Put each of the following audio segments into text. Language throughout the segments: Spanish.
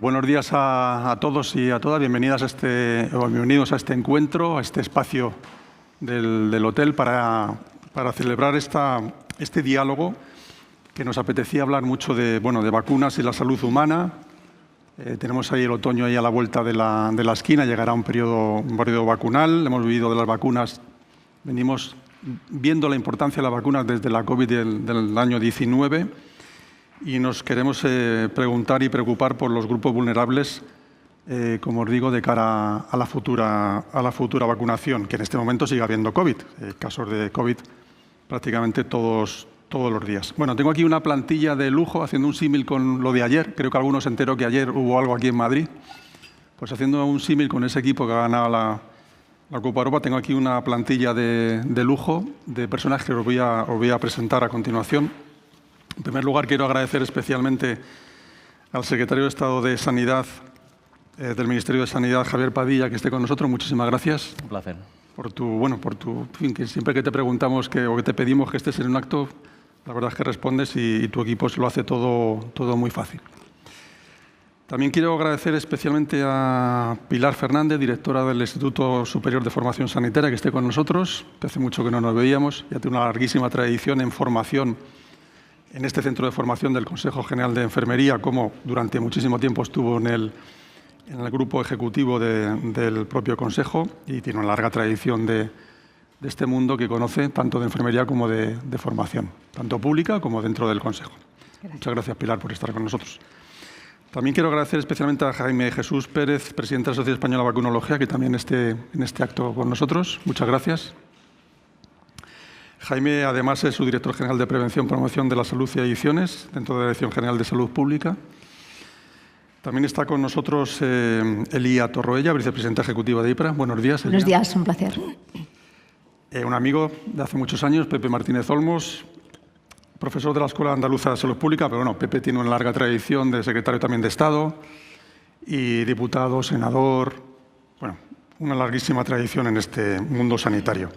Buenos días a todos y a todas. Bienvenidos a este encuentro, a este espacio del hotel para celebrar este diálogo que nos apetecía hablar mucho de vacunas y la salud humana. Tenemos ahí el otoño ahí a la vuelta de la esquina, llegará un periodo vacunal. Hemos vivido de las vacunas, venimos viendo la importancia de las vacunas desde la COVID del año 19 y nos queremos preguntar y preocupar por los grupos vulnerables, como os digo, de cara a la futura vacunación, que en este momento sigue habiendo COVID, casos de COVID prácticamente todos los días. Bueno, tengo aquí una plantilla de lujo, haciendo un símil con lo de ayer. Creo que algunos se enteró que ayer hubo algo aquí en Madrid. Pues haciendo un símil con ese equipo que ha ganado la Copa Europa, tengo aquí una plantilla de lujo de personas que os voy a presentar a continuación. En primer lugar, quiero agradecer especialmente al secretario de Estado de Sanidad del Ministerio de Sanidad, Javier Padilla, que esté con nosotros. Muchísimas gracias. Un placer. En fin, que siempre que te preguntamos o que te pedimos que estés en un acto, la verdad es que respondes y tu equipo se lo hace todo muy fácil. También quiero agradecer especialmente a Pilar Fernández, directora del Instituto Superior de Formación Sanitaria, que esté con nosotros, que hace mucho que no nos veíamos. Ya tiene una larguísima tradición en formación en este centro de formación del Consejo General de Enfermería, como durante muchísimo tiempo estuvo en el grupo ejecutivo del propio Consejo, y tiene una larga tradición de este mundo que conoce tanto de enfermería como de formación, tanto pública como dentro del Consejo. Gracias. Muchas gracias, Pilar, por estar con nosotros. También quiero agradecer especialmente a Jaime Jesús Pérez, presidente de la Sociedad Española de Vacunología, que también esté en este acto con nosotros. Muchas gracias. Jaime, además, es su director general de Prevención y Promoción de la Salud y Adicciones, dentro de la Dirección General de Salud Pública. También está con nosotros Elía Torroella, vicepresidenta ejecutiva de IPRA. Buenos días, Elía. Buenos días, un placer. Un amigo de hace muchos años, Pepe Martínez Olmos, profesor de la Escuela Andaluza de Salud Pública, pero bueno, Pepe tiene una larga tradición de secretario también de Estado y diputado, senador, bueno, una larguísima tradición en este mundo sanitario.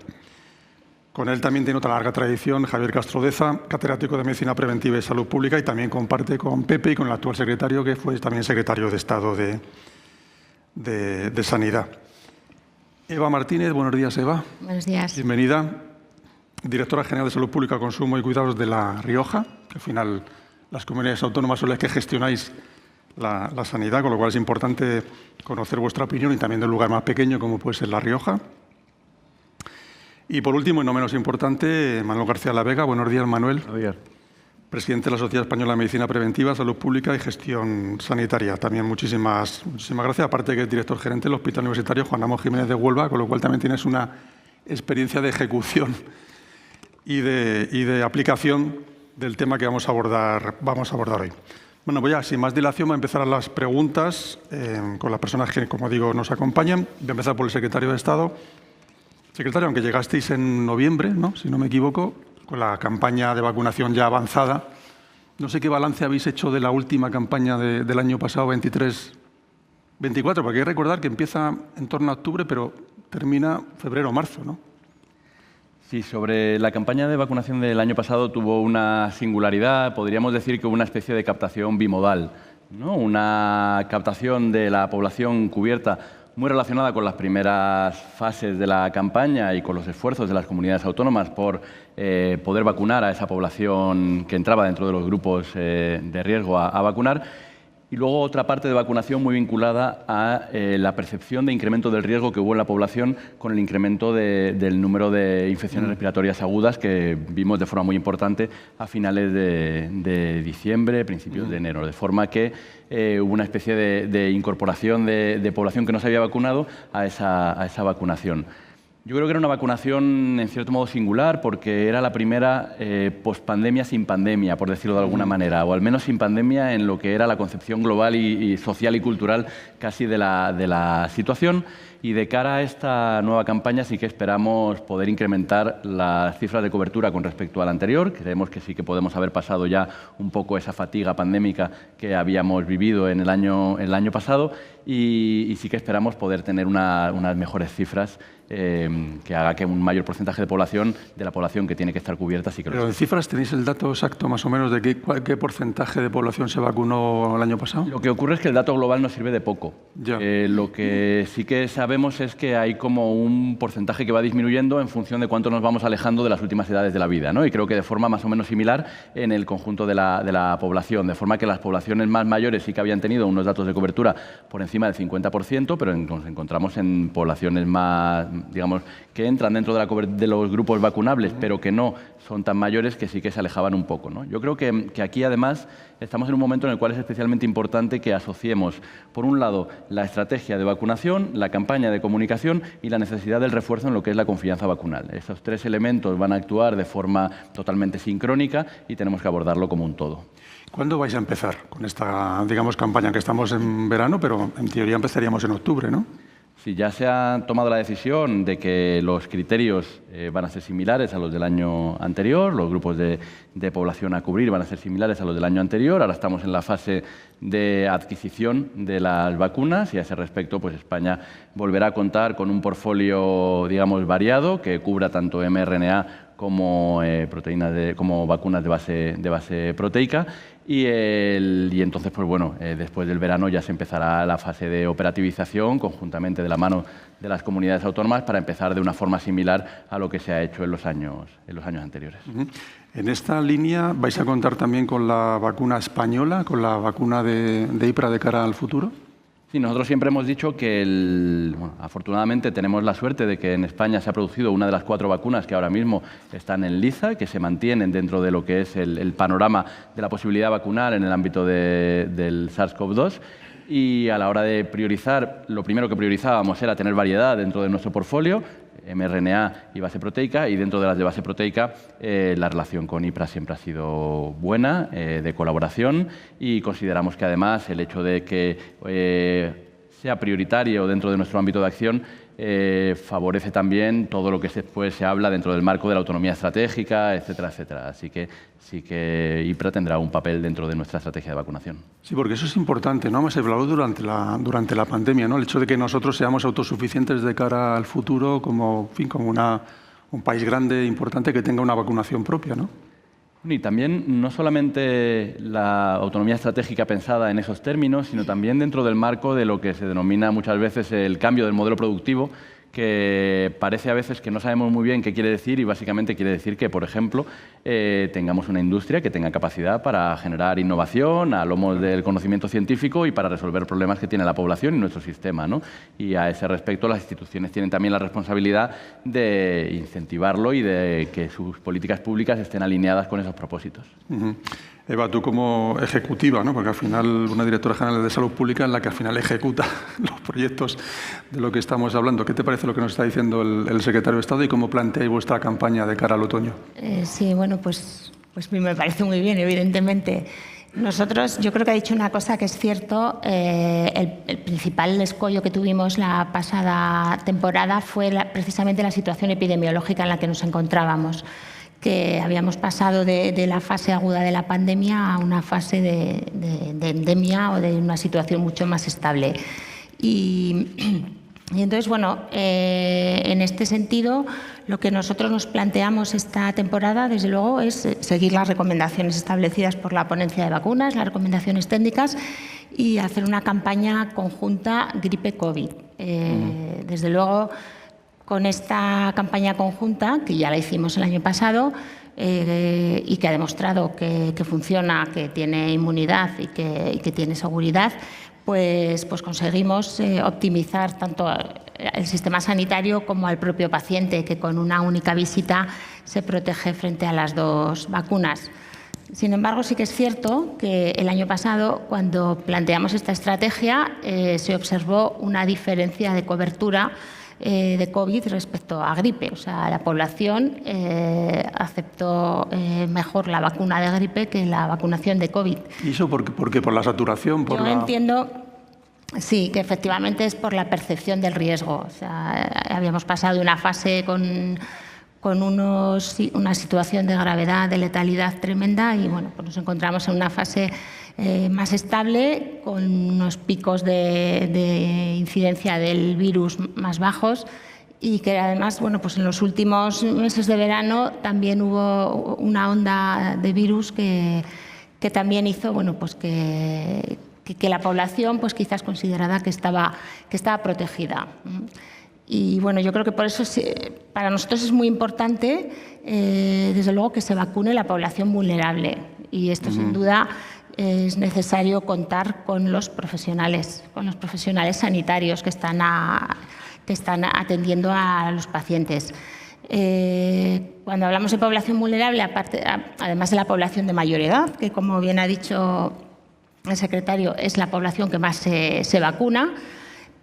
Con él también tiene otra larga tradición Javier Castrodeza, catedrático de Medicina Preventiva y Salud Pública, y también comparte con Pepe y con el actual secretario, que fue también secretario de Estado de Sanidad. Eva Martínez, buenos días, Eva. Buenos días. Bienvenida. Directora General de Salud Pública, Consumo y Cuidados de La Rioja, que al final las comunidades autónomas son las que gestionáis la sanidad, con lo cual es importante conocer vuestra opinión y también del lugar más pequeño como puede ser La Rioja. Y por último, y no menos importante, Manuel García La Vega. Buenos días, Manuel. Buenos días. Presidente de la Sociedad Española de Medicina Preventiva, Salud Pública y Gestión Sanitaria. También muchísimas gracias. Aparte que es director gerente del Hospital Universitario Juan Ramón Jiménez de Huelva, con lo cual también tienes una experiencia de ejecución y de aplicación del tema que vamos a abordar hoy. Bueno, voy sin más dilación a empezar a las preguntas con las personas que, como digo, nos acompañan. Voy a empezar por el secretario de Estado. Secretario, aunque llegasteis en noviembre, ¿no?, si no me equivoco, con la campaña de vacunación ya avanzada, no sé qué balance habéis hecho de la última campaña del año pasado, 23-24, porque hay que recordar que empieza en torno a octubre, pero termina febrero o marzo, ¿no? Sí, sobre la campaña de vacunación del año pasado tuvo una singularidad, podríamos decir que hubo una especie de captación bimodal, ¿no? Una captación de la población cubierta muy relacionada con las primeras fases de la campaña y con los esfuerzos de las comunidades autónomas por poder vacunar a esa población que entraba dentro de los grupos de riesgo a vacunar. Y luego otra parte de vacunación muy vinculada a la percepción de incremento del riesgo que hubo en la población con el incremento del número de infecciones respiratorias agudas que vimos de forma muy importante a finales de diciembre, principios de enero. De forma que hubo una especie de incorporación de población que no se había vacunado a esa vacunación. Yo creo que era una vacunación en cierto modo singular porque era la primera pospandemia sin pandemia, por decirlo de alguna manera, o al menos sin pandemia en lo que era la concepción global y social y cultural casi de la situación. Y de cara a esta nueva campaña sí que esperamos poder incrementar las cifras de cobertura con respecto a la anterior. Creemos que sí que podemos haber pasado ya un poco esa fatiga pandémica que habíamos vivido en el año pasado y sí que esperamos poder tener unas mejores cifras que haga que un mayor porcentaje de la población que tiene que estar cubierta sí que lo Pero en cifras, ¿tenéis el dato exacto más o menos de qué porcentaje de población se vacunó el año pasado? Lo que ocurre es que el dato global nos sirve de poco. Ya. Lo que sí que sabemos es que hay como un porcentaje que va disminuyendo en función de cuánto nos vamos alejando de las últimas edades de la vida, ¿no? Y creo que de forma más o menos similar en el conjunto de la población, de forma que las poblaciones más mayores sí que habían tenido unos datos de cobertura por encima del 50%, pero nos encontramos en poblaciones más, digamos, que entran dentro de los grupos vacunables, pero que no son tan mayores, que sí que se alejaban un poco, ¿no? Yo creo que aquí, además, estamos en un momento en el cual es especialmente importante que asociemos, por un lado, la estrategia de vacunación, la campaña de comunicación y la necesidad del refuerzo en lo que es la confianza vacunal. Esos tres elementos van a actuar de forma totalmente sincrónica y tenemos que abordarlo como un todo. ¿Cuándo vais a empezar con esta, digamos, campaña? Que estamos en verano, pero en teoría empezaríamos en octubre, ¿no? Sí, ya se ha tomado la decisión de que los criterios van a ser similares a los del año anterior, los grupos de población a cubrir van a ser similares a los del año anterior. Ahora estamos en la fase de adquisición de las vacunas y a ese respecto pues España volverá a contar con un portfolio, digamos, variado que cubra tanto mRNA como como vacunas de base proteica. Y entonces, pues bueno, después del verano ya se empezará la fase de operativización conjuntamente de la mano de las comunidades autónomas para empezar de una forma similar a lo que se ha hecho en los años anteriores. En esta línea, ¿vais a contar también con la vacuna española, con la vacuna de IPRA de cara al futuro? Sí, nosotros siempre hemos dicho que, afortunadamente, tenemos la suerte de que en España se ha producido una de las 4 vacunas que ahora mismo están en liza, que se mantienen dentro de lo que es el panorama de la posibilidad vacunal en el ámbito del SARS-CoV-2. Y a la hora de priorizar, lo primero que priorizábamos era tener variedad dentro de nuestro portfolio, mRNA y base proteica, y dentro de las de base proteica la relación con IPRA siempre ha sido buena, de colaboración, y consideramos que además el hecho de que sea prioritario dentro de nuestro ámbito de acción favorece también todo lo que después se habla dentro del marco de la autonomía estratégica, etcétera, etcétera. Así que sí que IPRA tendrá un papel dentro de nuestra estrategia de vacunación. Sí, porque eso es importante, ¿no? Se habló durante la pandemia, ¿no? El hecho de que nosotros seamos autosuficientes de cara al futuro como, en fin, como un país grande e importante que tenga una vacunación propia, ¿no? Y también no solamente la autonomía estratégica pensada en esos términos, sino también dentro del marco de lo que se denomina muchas veces el cambio del modelo productivo, que parece a veces que no sabemos muy bien qué quiere decir y básicamente quiere decir que, por ejemplo, tengamos una industria que tenga capacidad para generar innovación a lomos del conocimiento científico y para resolver problemas que tiene la población y nuestro sistema, ¿no? Y a ese respecto las instituciones tienen también la responsabilidad de incentivarlo y de que sus políticas públicas estén alineadas con esos propósitos. Eva, tú como ejecutiva, ¿no? Porque al final una directora general de Salud Pública es la que al final ejecuta los proyectos de lo que estamos hablando. ¿Qué te parece lo que nos está diciendo el secretario de Estado y cómo planteáis vuestra campaña de cara al otoño? Sí, bueno, pues me parece muy bien, evidentemente. Nosotros, yo creo que ha dicho una cosa que es cierto, el principal escollo que tuvimos la pasada temporada fue precisamente la situación epidemiológica en la que nos encontrábamos, que habíamos pasado de la fase aguda de la pandemia a una fase de endemia o de una situación mucho más estable. Y entonces, bueno, en este sentido, lo que nosotros nos planteamos esta temporada, desde luego, es seguir las recomendaciones establecidas por la ponencia de vacunas, las recomendaciones técnicas, y hacer una campaña conjunta gripe-COVID. Desde luego, con esta campaña conjunta, que ya la hicimos el año pasado y que ha demostrado que funciona, que tiene inmunidad y que tiene seguridad, pues conseguimos optimizar tanto el sistema sanitario como al propio paciente, que con una única visita se protege frente a las 2 vacunas. Sin embargo, sí que es cierto que el año pasado, cuando planteamos esta estrategia, se observó una diferencia de cobertura de COVID respecto a gripe. O sea, la población aceptó mejor la vacuna de gripe que la vacunación de COVID. ¿Y eso por qué? ¿Por la saturación? Yo entiendo, sí, que efectivamente es por la percepción del riesgo. O sea, habíamos pasado de una fase con con una situación de gravedad, de letalidad tremenda, y bueno, pues nos encontramos en una fase más estable, con unos picos de incidencia del virus más bajos, y que además, bueno, pues en los últimos meses de verano también hubo una onda de virus que también hizo, bueno, pues que la población pues quizás considerara que estaba protegida. Y bueno, yo creo que por eso para nosotros es muy importante, desde luego, que se vacune la población vulnerable. Y esto, sin duda, es necesario contar con los profesionales sanitarios que están atendiendo a los pacientes. Cuando hablamos de población vulnerable, además de la población de mayor edad, que como bien ha dicho el secretario, es la población que más se vacuna,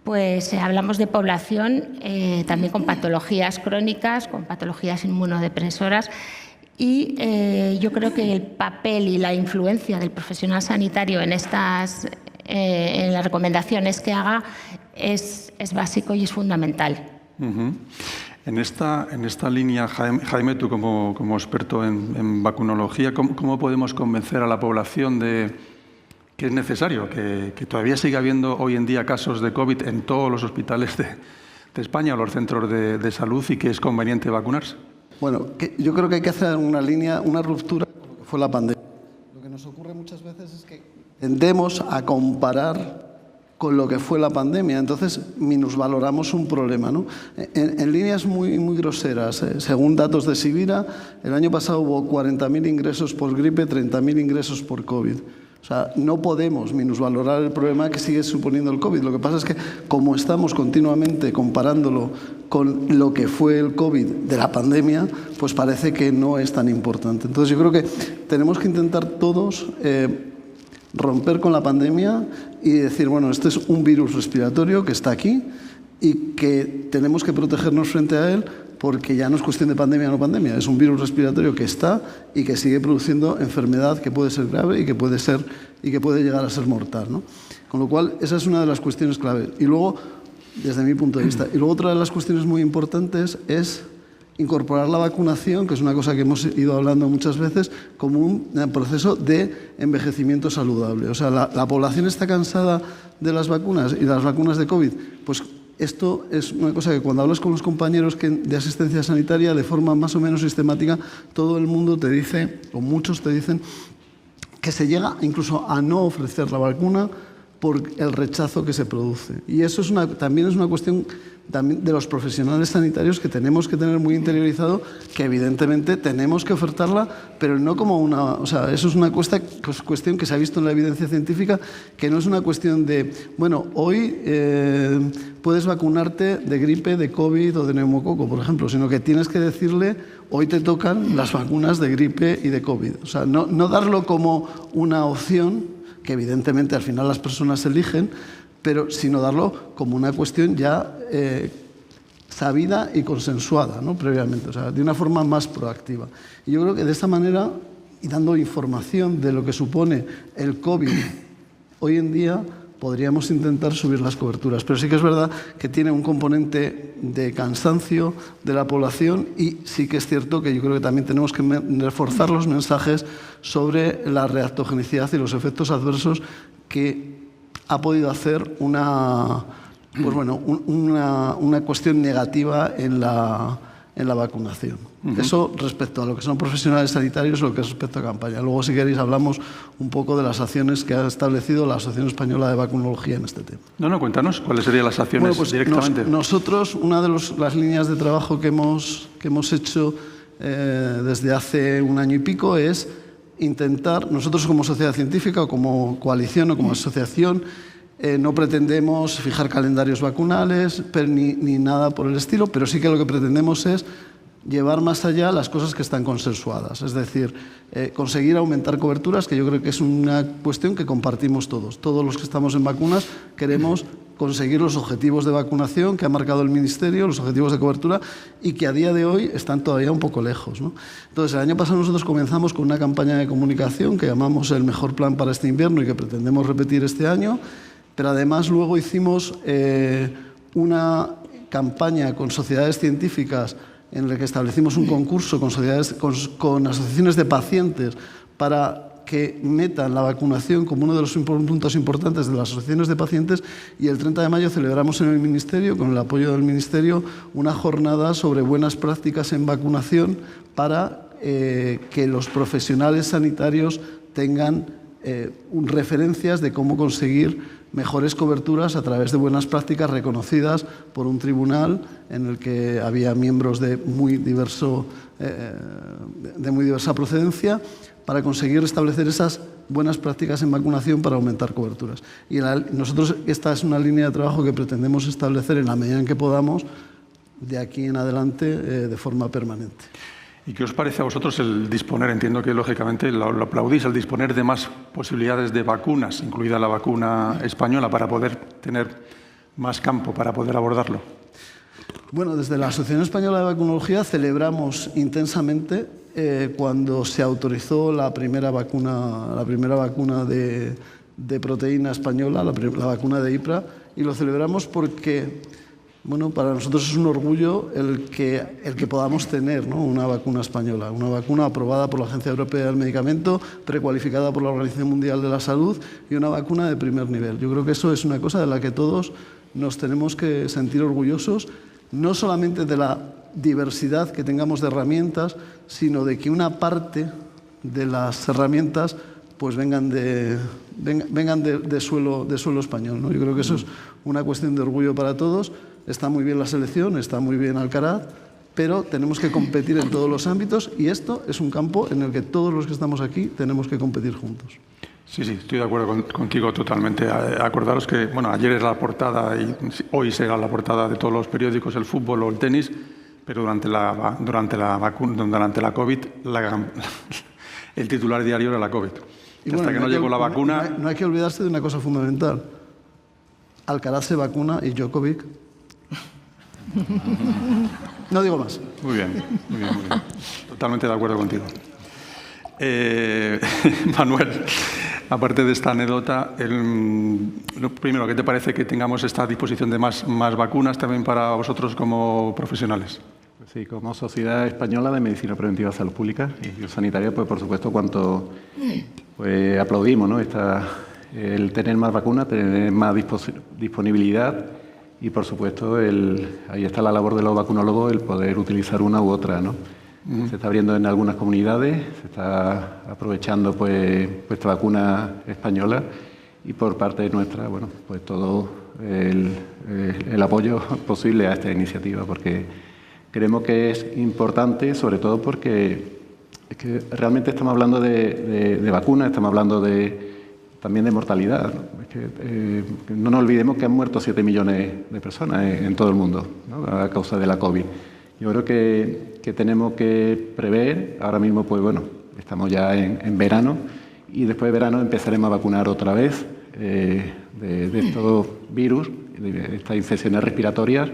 pues hablamos de población también con patologías crónicas, con patologías inmunodepresoras, y yo creo que el papel y la influencia del profesional sanitario en las recomendaciones que haga es básico y es fundamental. En esta línea, Jaime, tú como experto en vacunología, ¿cómo podemos convencer a la población de que es necesario, que todavía sigue habiendo hoy en día casos de COVID en todos los hospitales de España o los centros de salud, y que es conveniente vacunarse? Bueno, yo creo que hay que hacer una ruptura con lo que fue la pandemia. Lo que nos ocurre muchas veces es que tendemos a comparar con lo que fue la pandemia, entonces minusvaloramos un problema, ¿no? En líneas muy groseras, según datos de Sibira, el año pasado hubo 40.000 ingresos por gripe, 30.000 ingresos por COVID. O sea, no podemos minusvalorar el problema que sigue suponiendo el COVID. Lo que pasa es que, como estamos continuamente comparándolo con lo que fue el COVID de la pandemia, pues parece que no es tan importante. Entonces, yo creo que tenemos que intentar todos romper con la pandemia y decir, bueno, este es un virus respiratorio que está aquí y que tenemos que protegernos frente a él, porque ya no es cuestión de pandemia o no pandemia, es un virus respiratorio que está y que sigue produciendo enfermedad que puede ser grave y que puede llegar a ser mortal, ¿no? Con lo cual, esa es una de las cuestiones clave. Y luego, desde mi punto de vista, otra de las cuestiones muy importantes es incorporar la vacunación, que es una cosa que hemos ido hablando muchas veces, como un proceso de envejecimiento saludable. O sea, la población está cansada de las vacunas y las vacunas de COVID, pues esto es una cosa que cuando hablas con los compañeros de asistencia sanitaria, de forma más o menos sistemática, todo el mundo te dice, o muchos te dicen, que se llega incluso a no ofrecer la vacuna por el rechazo que se produce. Y eso también es una cuestión de los profesionales sanitarios que tenemos que tener muy interiorizado, que evidentemente tenemos que ofertarla, pero no como o sea, eso es una cuestión que se ha visto en la evidencia científica, que no es una cuestión de, bueno, hoy puedes vacunarte de gripe, de COVID o de neumococo, por ejemplo, sino que tienes que decirle, hoy te tocan las vacunas de gripe y de COVID. O sea, no darlo como una opción, que evidentemente al final las personas eligen, pero sino darlo como una cuestión ya sabida y consensuada, ¿no? Previamente, o sea, de una forma más proactiva. Y yo creo que de esta manera, y dando información de lo que supone el COVID hoy en día, podríamos intentar subir las coberturas. Pero sí que es verdad que tiene un componente de cansancio de la población, y sí que es cierto que yo creo que también tenemos que reforzar los mensajes sobre la reactogenicidad y los efectos adversos que ha podido hacer una cuestión negativa en la vacunación. Eso respecto a lo que son profesionales sanitarios, lo que es respecto a campaña. Luego, si queréis, hablamos un poco de las acciones que ha establecido la Asociación Española de Vacunología en este tema. No, cuéntanos, ¿cuáles serían las acciones directamente? Nosotros, una de las líneas de trabajo que hemos hecho desde hace un año y pico es intentar, nosotros como sociedad científica o como coalición o como asociación, no pretendemos fijar calendarios vacunales ni nada por el estilo, pero sí que lo que pretendemos es llevar más allá las cosas que están consensuadas. Es decir, conseguir aumentar coberturas, que yo creo que es una cuestión que compartimos todos. Todos los que estamos en vacunas queremos conseguir los objetivos de vacunación que ha marcado el Ministerio, los objetivos de cobertura, y que a día de hoy están todavía un poco lejos, ¿no? Entonces, el año pasado nosotros comenzamos con una campaña de comunicación que llamamos el mejor plan para este invierno y que pretendemos repetir este año, pero además luego hicimos una campaña con sociedades científicas en el que establecimos un concurso con asociaciones de pacientes para que metan la vacunación como uno de los puntos importantes de las asociaciones de pacientes, y el 30 de mayo celebramos en el Ministerio, con el apoyo del Ministerio, una jornada sobre buenas prácticas en vacunación para que los profesionales sanitarios tengan referencias de cómo conseguir mejores coberturas a través de buenas prácticas reconocidas por un tribunal en el que había miembros de muy diversa procedencia, para conseguir establecer esas buenas prácticas en vacunación para aumentar coberturas. Y nosotros, esta es una línea de trabajo que pretendemos establecer en la medida en que podamos, de aquí en adelante, de forma permanente. ¿Y qué os parece a vosotros el disponer, entiendo que lógicamente lo aplaudís, el disponer de más posibilidades de vacunas, incluida la vacuna española, para poder tener más campo, para poder abordarlo? Bueno, desde la Asociación Española de Vacunología celebramos intensamente cuando se autorizó la primera vacuna de proteína española, la vacuna de IPRA, y lo celebramos porque, bueno, para nosotros es un orgullo el que podamos tener, ¿no?, una vacuna española, una vacuna aprobada por la Agencia Europea del Medicamento, precualificada por la Organización Mundial de la Salud, y una vacuna de primer nivel. Yo creo que eso es una cosa de la que todos nos tenemos que sentir orgullosos, no solamente de la diversidad que tengamos de herramientas, sino de que una parte de las herramientas pues vengan de suelo español, ¿no? Yo creo que eso es una cuestión de orgullo para todos. Está muy bien la selección, está muy bien Alcaraz, pero tenemos que competir en todos los ámbitos, y esto es un campo en el que todos los que estamos aquí tenemos que competir juntos. Sí, estoy de acuerdo contigo totalmente. Acordaros que, bueno, ayer era la portada y hoy será la portada de todos los periódicos el fútbol o el tenis, pero durante la COVID el titular diario era la COVID. Y hasta que no llegó la vacuna... No hay que olvidarse de una cosa fundamental. Alcaraz se vacuna y Djokovic... No digo más. Muy bien. Totalmente de acuerdo contigo. Manuel, aparte de esta anécdota, primero, ¿qué te parece que tengamos esta disposición de más vacunas también para vosotros como profesionales? Sí, como Sociedad Española de Medicina Preventiva de Salud Pública y Biosanitaria, pues por supuesto cuanto aplaudimos, ¿no?, el tener más vacunas, tener más disponibilidad, y por supuesto ahí está la labor de los vacunólogos, el poder utilizar una u otra, ¿no? Se está abriendo en algunas comunidades, se está aprovechando pues esta vacuna española, y por parte nuestra, bueno, pues todo el apoyo posible a esta iniciativa, porque creemos que es importante, sobre todo porque es que realmente estamos hablando de vacunas, estamos hablando también de mortalidad, ¿no? Es que no nos olvidemos que han muerto 7 millones de personas en todo el mundo, ¿no?, a causa de la COVID. Yo creo que tenemos que prever, ahora mismo pues bueno, estamos ya en verano, y después de verano empezaremos a vacunar otra vez de estos virus, de estas infecciones respiratorias,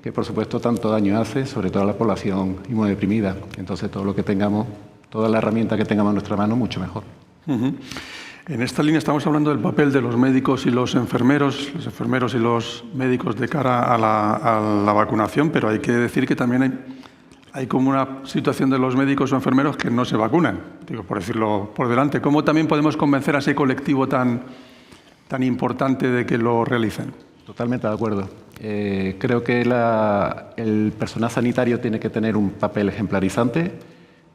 que por supuesto tanto daño hace, sobre todo a la población inmunodeprimida. Entonces todo lo que tengamos, toda la herramienta que tengamos en nuestra mano, mucho mejor. En esta línea estamos hablando del papel de los médicos y los enfermeros y los médicos de cara a la vacunación, pero hay que decir que también hay como una situación de los médicos o enfermeros que no se vacunan, digo, por decirlo por delante. ¿Cómo también podemos convencer a ese colectivo tan importante de que lo realicen? Totalmente de acuerdo. Creo que el personal sanitario tiene que tener un papel ejemplarizante.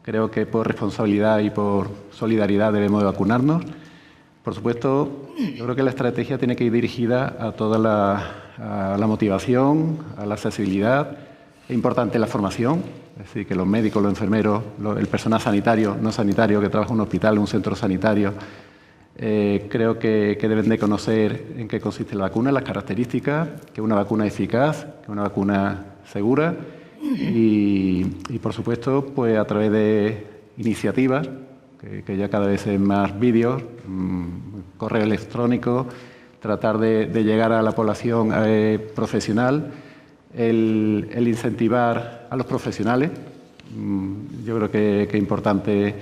Creo que por responsabilidad y por solidaridad debemos de vacunarnos. Por supuesto, yo creo que la estrategia tiene que ir dirigida a toda la motivación, a la accesibilidad. Es importante la formación, es decir, que los médicos, los enfermeros, el personal sanitario, no sanitario, que trabaja en un hospital, en un centro sanitario, creo que deben de conocer en qué consiste la vacuna, las características, que es una vacuna eficaz, que es una vacuna segura, y por supuesto, pues a través de iniciativas, que ya cada vez es más vídeos, correo electrónico, tratar de llegar a la población profesional, el incentivar a los profesionales. Yo creo que es importante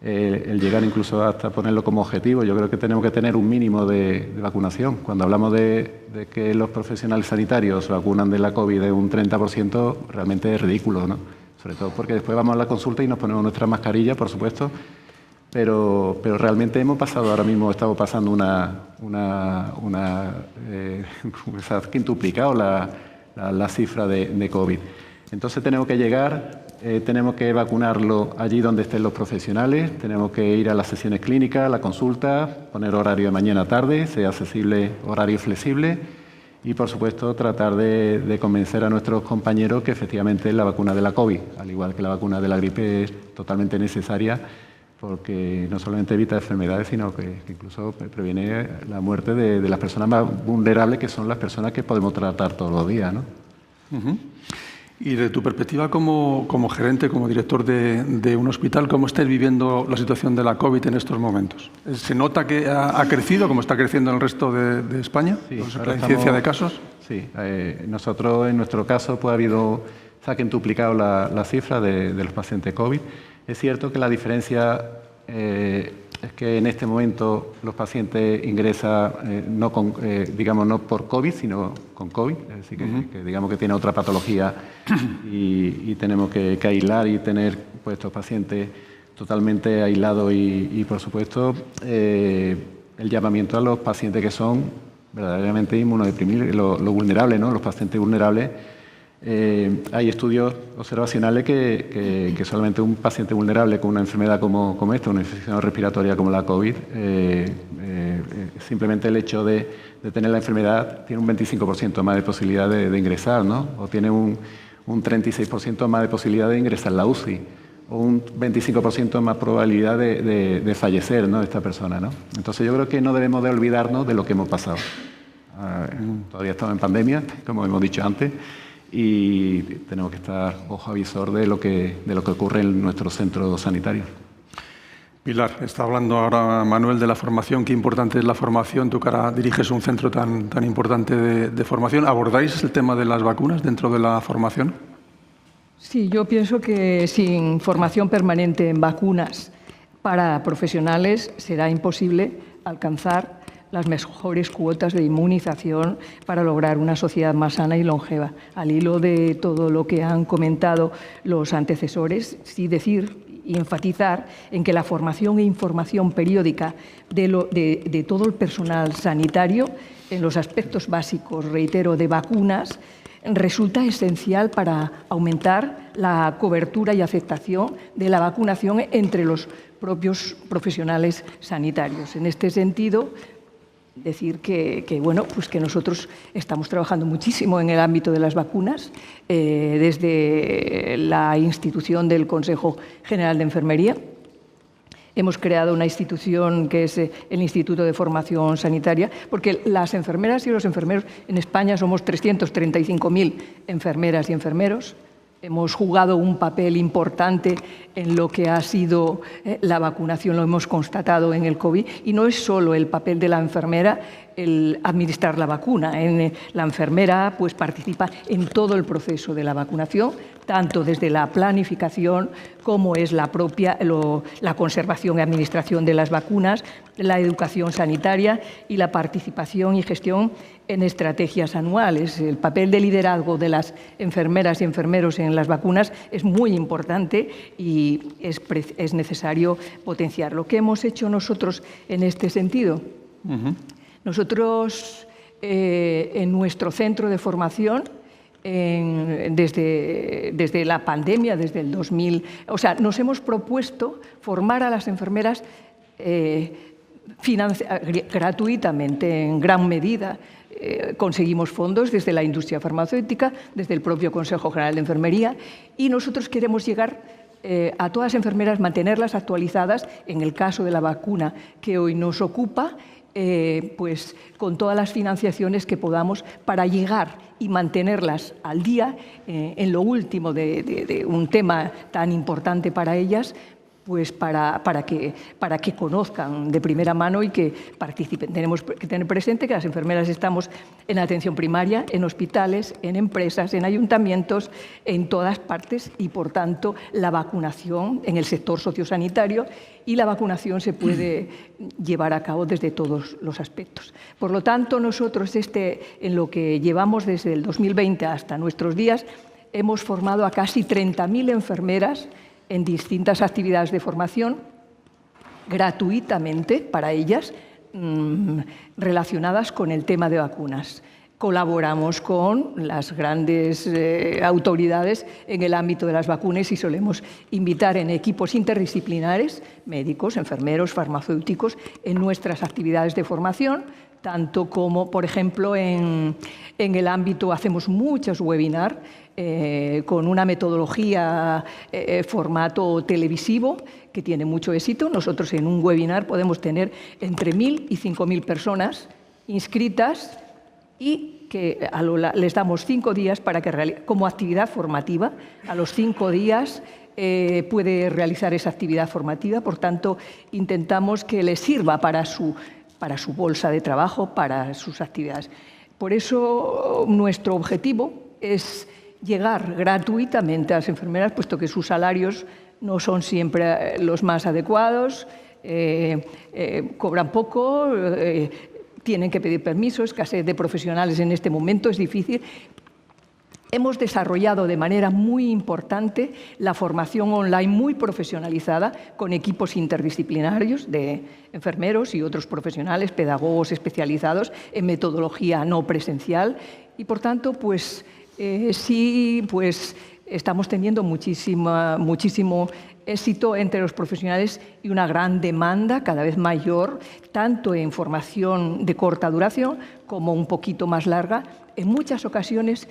el llegar incluso hasta ponerlo como objetivo. Yo creo que tenemos que tener un mínimo de vacunación. Cuando hablamos de que los profesionales sanitarios vacunan de la COVID de un 30%, realmente es ridículo, ¿no? sobre todo porque después vamos a la consulta y nos ponemos nuestra mascarilla, por supuesto, pero realmente estamos pasando se ha quintuplicado la cifra de COVID. Entonces tenemos que llegar, tenemos que vacunarlo allí donde estén los profesionales, tenemos que ir a las sesiones clínicas, a la consulta, poner horario de mañana a tarde, sea accesible, horario flexible y, por supuesto, tratar de convencer a nuestros compañeros que efectivamente la vacuna de la COVID, al igual que la vacuna de la gripe, es totalmente necesaria porque no solamente evita enfermedades, sino que incluso previene la muerte de las personas más vulnerables, que son las personas que podemos tratar todos los días, ¿no? Y de tu perspectiva como gerente, como director de un hospital, ¿cómo estáis viviendo la situación de la COVID en estos momentos? ¿Se nota que ha crecido, como está creciendo en el resto de España? Sí, ¿La incidencia de casos? Sí, nosotros en nuestro caso pues se ha quintuplicado la cifra de los pacientes COVID. Es cierto que la diferencia es que en este momento los pacientes ingresan no por COVID, sino con COVID, es decir, que digamos que tiene otra patología y tenemos que aislar y tener pues, estos pacientes totalmente aislados y por supuesto, el llamamiento a los pacientes que son verdaderamente inmunodeprimibles, los vulnerables, ¿no? Los pacientes vulnerables. Hay estudios observacionales que solamente un paciente vulnerable con una enfermedad como esta, una infección respiratoria como la COVID, simplemente el hecho de tener la enfermedad tiene un 25% más de posibilidad de ingresar, ¿no? O tiene un 36% más de posibilidad de ingresar en la UCI, o un 25% más probabilidad de fallecer, ¿no? Esta persona, ¿no? Entonces yo creo que no debemos de olvidarnos de lo que hemos pasado. Todavía estamos en pandemia, como hemos dicho antes, y tenemos que estar ojo avisor de lo que ocurre en nuestro centro sanitario. Pilar, está hablando ahora Manuel de la formación. Qué importante es la formación. Tú que ahora diriges un centro tan importante de formación. ¿Abordáis el tema de las vacunas dentro de la formación? Sí, yo pienso que sin formación permanente en vacunas para profesionales será imposible alcanzar las mejores cuotas de inmunización para lograr una sociedad más sana y longeva. Al hilo de todo lo que han comentado los antecesores, sí decir y enfatizar en que la formación e información periódica de todo el personal sanitario en los aspectos básicos, reitero, de vacunas, resulta esencial para aumentar la cobertura y aceptación de la vacunación entre los propios profesionales sanitarios. En este sentido, decir que nosotros estamos trabajando muchísimo en el ámbito de las vacunas, desde la institución del Consejo General de Enfermería. Hemos creado una institución que es el Instituto de Formación Sanitaria, porque las enfermeras y los enfermeros en España somos 335.000 enfermeras y enfermeros. Hemos jugado un papel importante en lo que ha sido la vacunación, lo hemos constatado en el COVID, y no es solo el papel de la enfermera el administrar la vacuna. La enfermera pues, participa en todo el proceso de la vacunación, tanto desde la planificación como es la conservación y administración de las vacunas, la educación sanitaria y la participación y gestión en estrategias anuales. El papel de liderazgo de las enfermeras y enfermeros en las vacunas es muy importante y es necesario potenciarlo. ¿Qué hemos hecho nosotros en este sentido? Nosotros, en nuestro centro de formación, desde la pandemia, desde el 2000, nos hemos propuesto formar a las enfermeras gratuitamente, en gran medida. Conseguimos fondos desde la industria farmacéutica, desde el propio Consejo General de Enfermería, y nosotros queremos llegar a todas las enfermeras, mantenerlas actualizadas en el caso de la vacuna que hoy nos ocupa, pues con todas las financiaciones que podamos para llegar y mantenerlas al día en lo último de un tema tan importante para ellas, pues para que conozcan de primera mano y que participen. Tenemos que tener presente que las enfermeras estamos en atención primaria, en hospitales, en empresas, en ayuntamientos, en todas partes, y por tanto la vacunación en el sector sociosanitario y la vacunación se puede llevar a cabo desde todos los aspectos. Por lo tanto, nosotros en lo que llevamos desde el 2020 hasta nuestros días, hemos formado a casi 30.000 enfermeras en distintas actividades de formación gratuitamente para ellas relacionadas con el tema de vacunas. Colaboramos con las grandes autoridades en el ámbito de las vacunas y solemos invitar en equipos interdisciplinares, médicos, enfermeros, farmacéuticos, en nuestras actividades de formación, tanto como, por ejemplo, en el ámbito, hacemos muchos webinars con una metodología formato televisivo que tiene mucho éxito. Nosotros en un webinar podemos tener entre 1.000 y 5.000 personas inscritas y que les damos 5 días para que, como actividad formativa, a los 5 días puede realizar esa actividad formativa. Por tanto, intentamos que les sirva para su bolsa de trabajo, para sus actividades. Por eso, nuestro objetivo es llegar gratuitamente a las enfermeras, puesto que sus salarios no son siempre los más adecuados, cobran poco, tienen que pedir permiso, escasez de profesionales en este momento, es difícil. Hemos desarrollado de manera muy importante la formación online muy profesionalizada con equipos interdisciplinarios de enfermeros y otros profesionales, pedagogos especializados en metodología no presencial y, por tanto, estamos teniendo muchísimo éxito entre los profesionales y una gran demanda cada vez mayor, tanto en formación de corta duración como un poquito más larga, en muchas ocasiones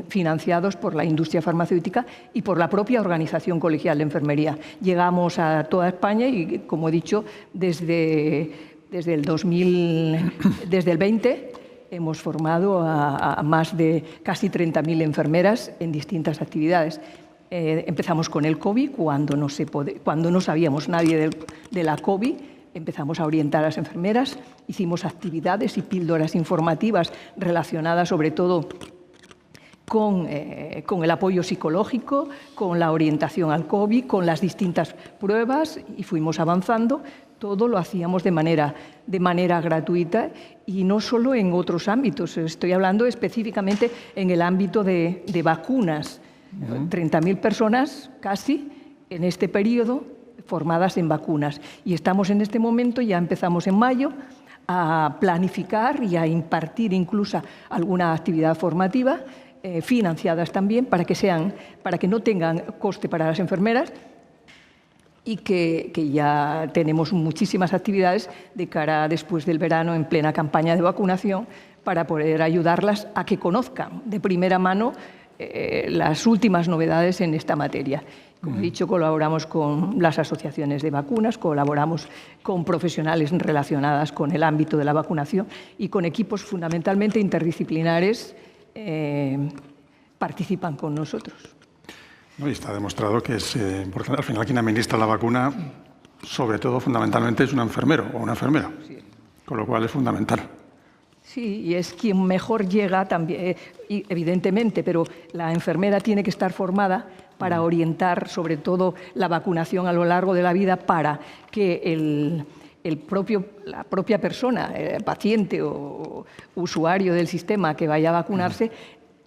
financiados por la industria farmacéutica y por la propia Organización Colegial de Enfermería. Llegamos a toda España y, como he dicho, desde el 2020 hemos formado a más de casi 30.000 enfermeras en distintas actividades. Empezamos con el COVID, cuando no sabíamos nadie de la COVID, empezamos a orientar a las enfermeras, hicimos actividades y píldoras informativas relacionadas sobre todo con el apoyo psicológico, con la orientación al COVID, con las distintas pruebas y fuimos avanzando. Todo lo hacíamos de manera gratuita y no solo en otros ámbitos. Estoy hablando específicamente en el ámbito de vacunas. 30.000 personas casi en este periodo formadas en vacunas. Y estamos en este momento, ya empezamos en mayo, a planificar y a impartir incluso alguna actividad formativa, financiadas también, para que no tengan coste para las enfermeras y que ya tenemos muchísimas actividades de cara a después del verano en plena campaña de vacunación para poder ayudarlas a que conozcan de primera mano las últimas novedades en esta materia. Como he dicho, colaboramos con las asociaciones de vacunas, colaboramos con profesionales relacionadas con el ámbito de la vacunación y con equipos fundamentalmente interdisciplinares participan con nosotros. No, y está demostrado que es importante. Al final, quien administra la vacuna, sobre todo, fundamentalmente, es un enfermero o una enfermera, sí. Con lo cual es fundamental. Sí, y es quien mejor llega también, evidentemente, pero la enfermera tiene que estar formada para orientar sobre todo la vacunación a lo largo de la vida para que la propia persona, paciente o usuario del sistema que vaya a vacunarse,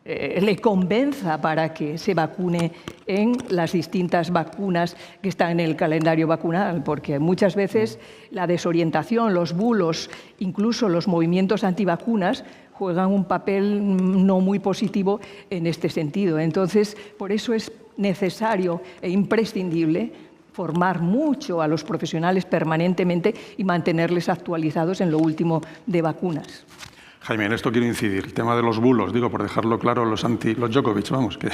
le convenza para que se vacune en las distintas vacunas que están en el calendario vacunal, porque muchas veces la desorientación, los bulos, incluso los movimientos antivacunas juegan un papel no muy positivo en este sentido. Entonces, por eso es necesario e imprescindible formar mucho a los profesionales permanentemente y mantenerles actualizados en lo último de vacunas. Jaime, en esto quiero incidir. El tema de los bulos, digo, por dejarlo claro, los Djokovic, vamos, que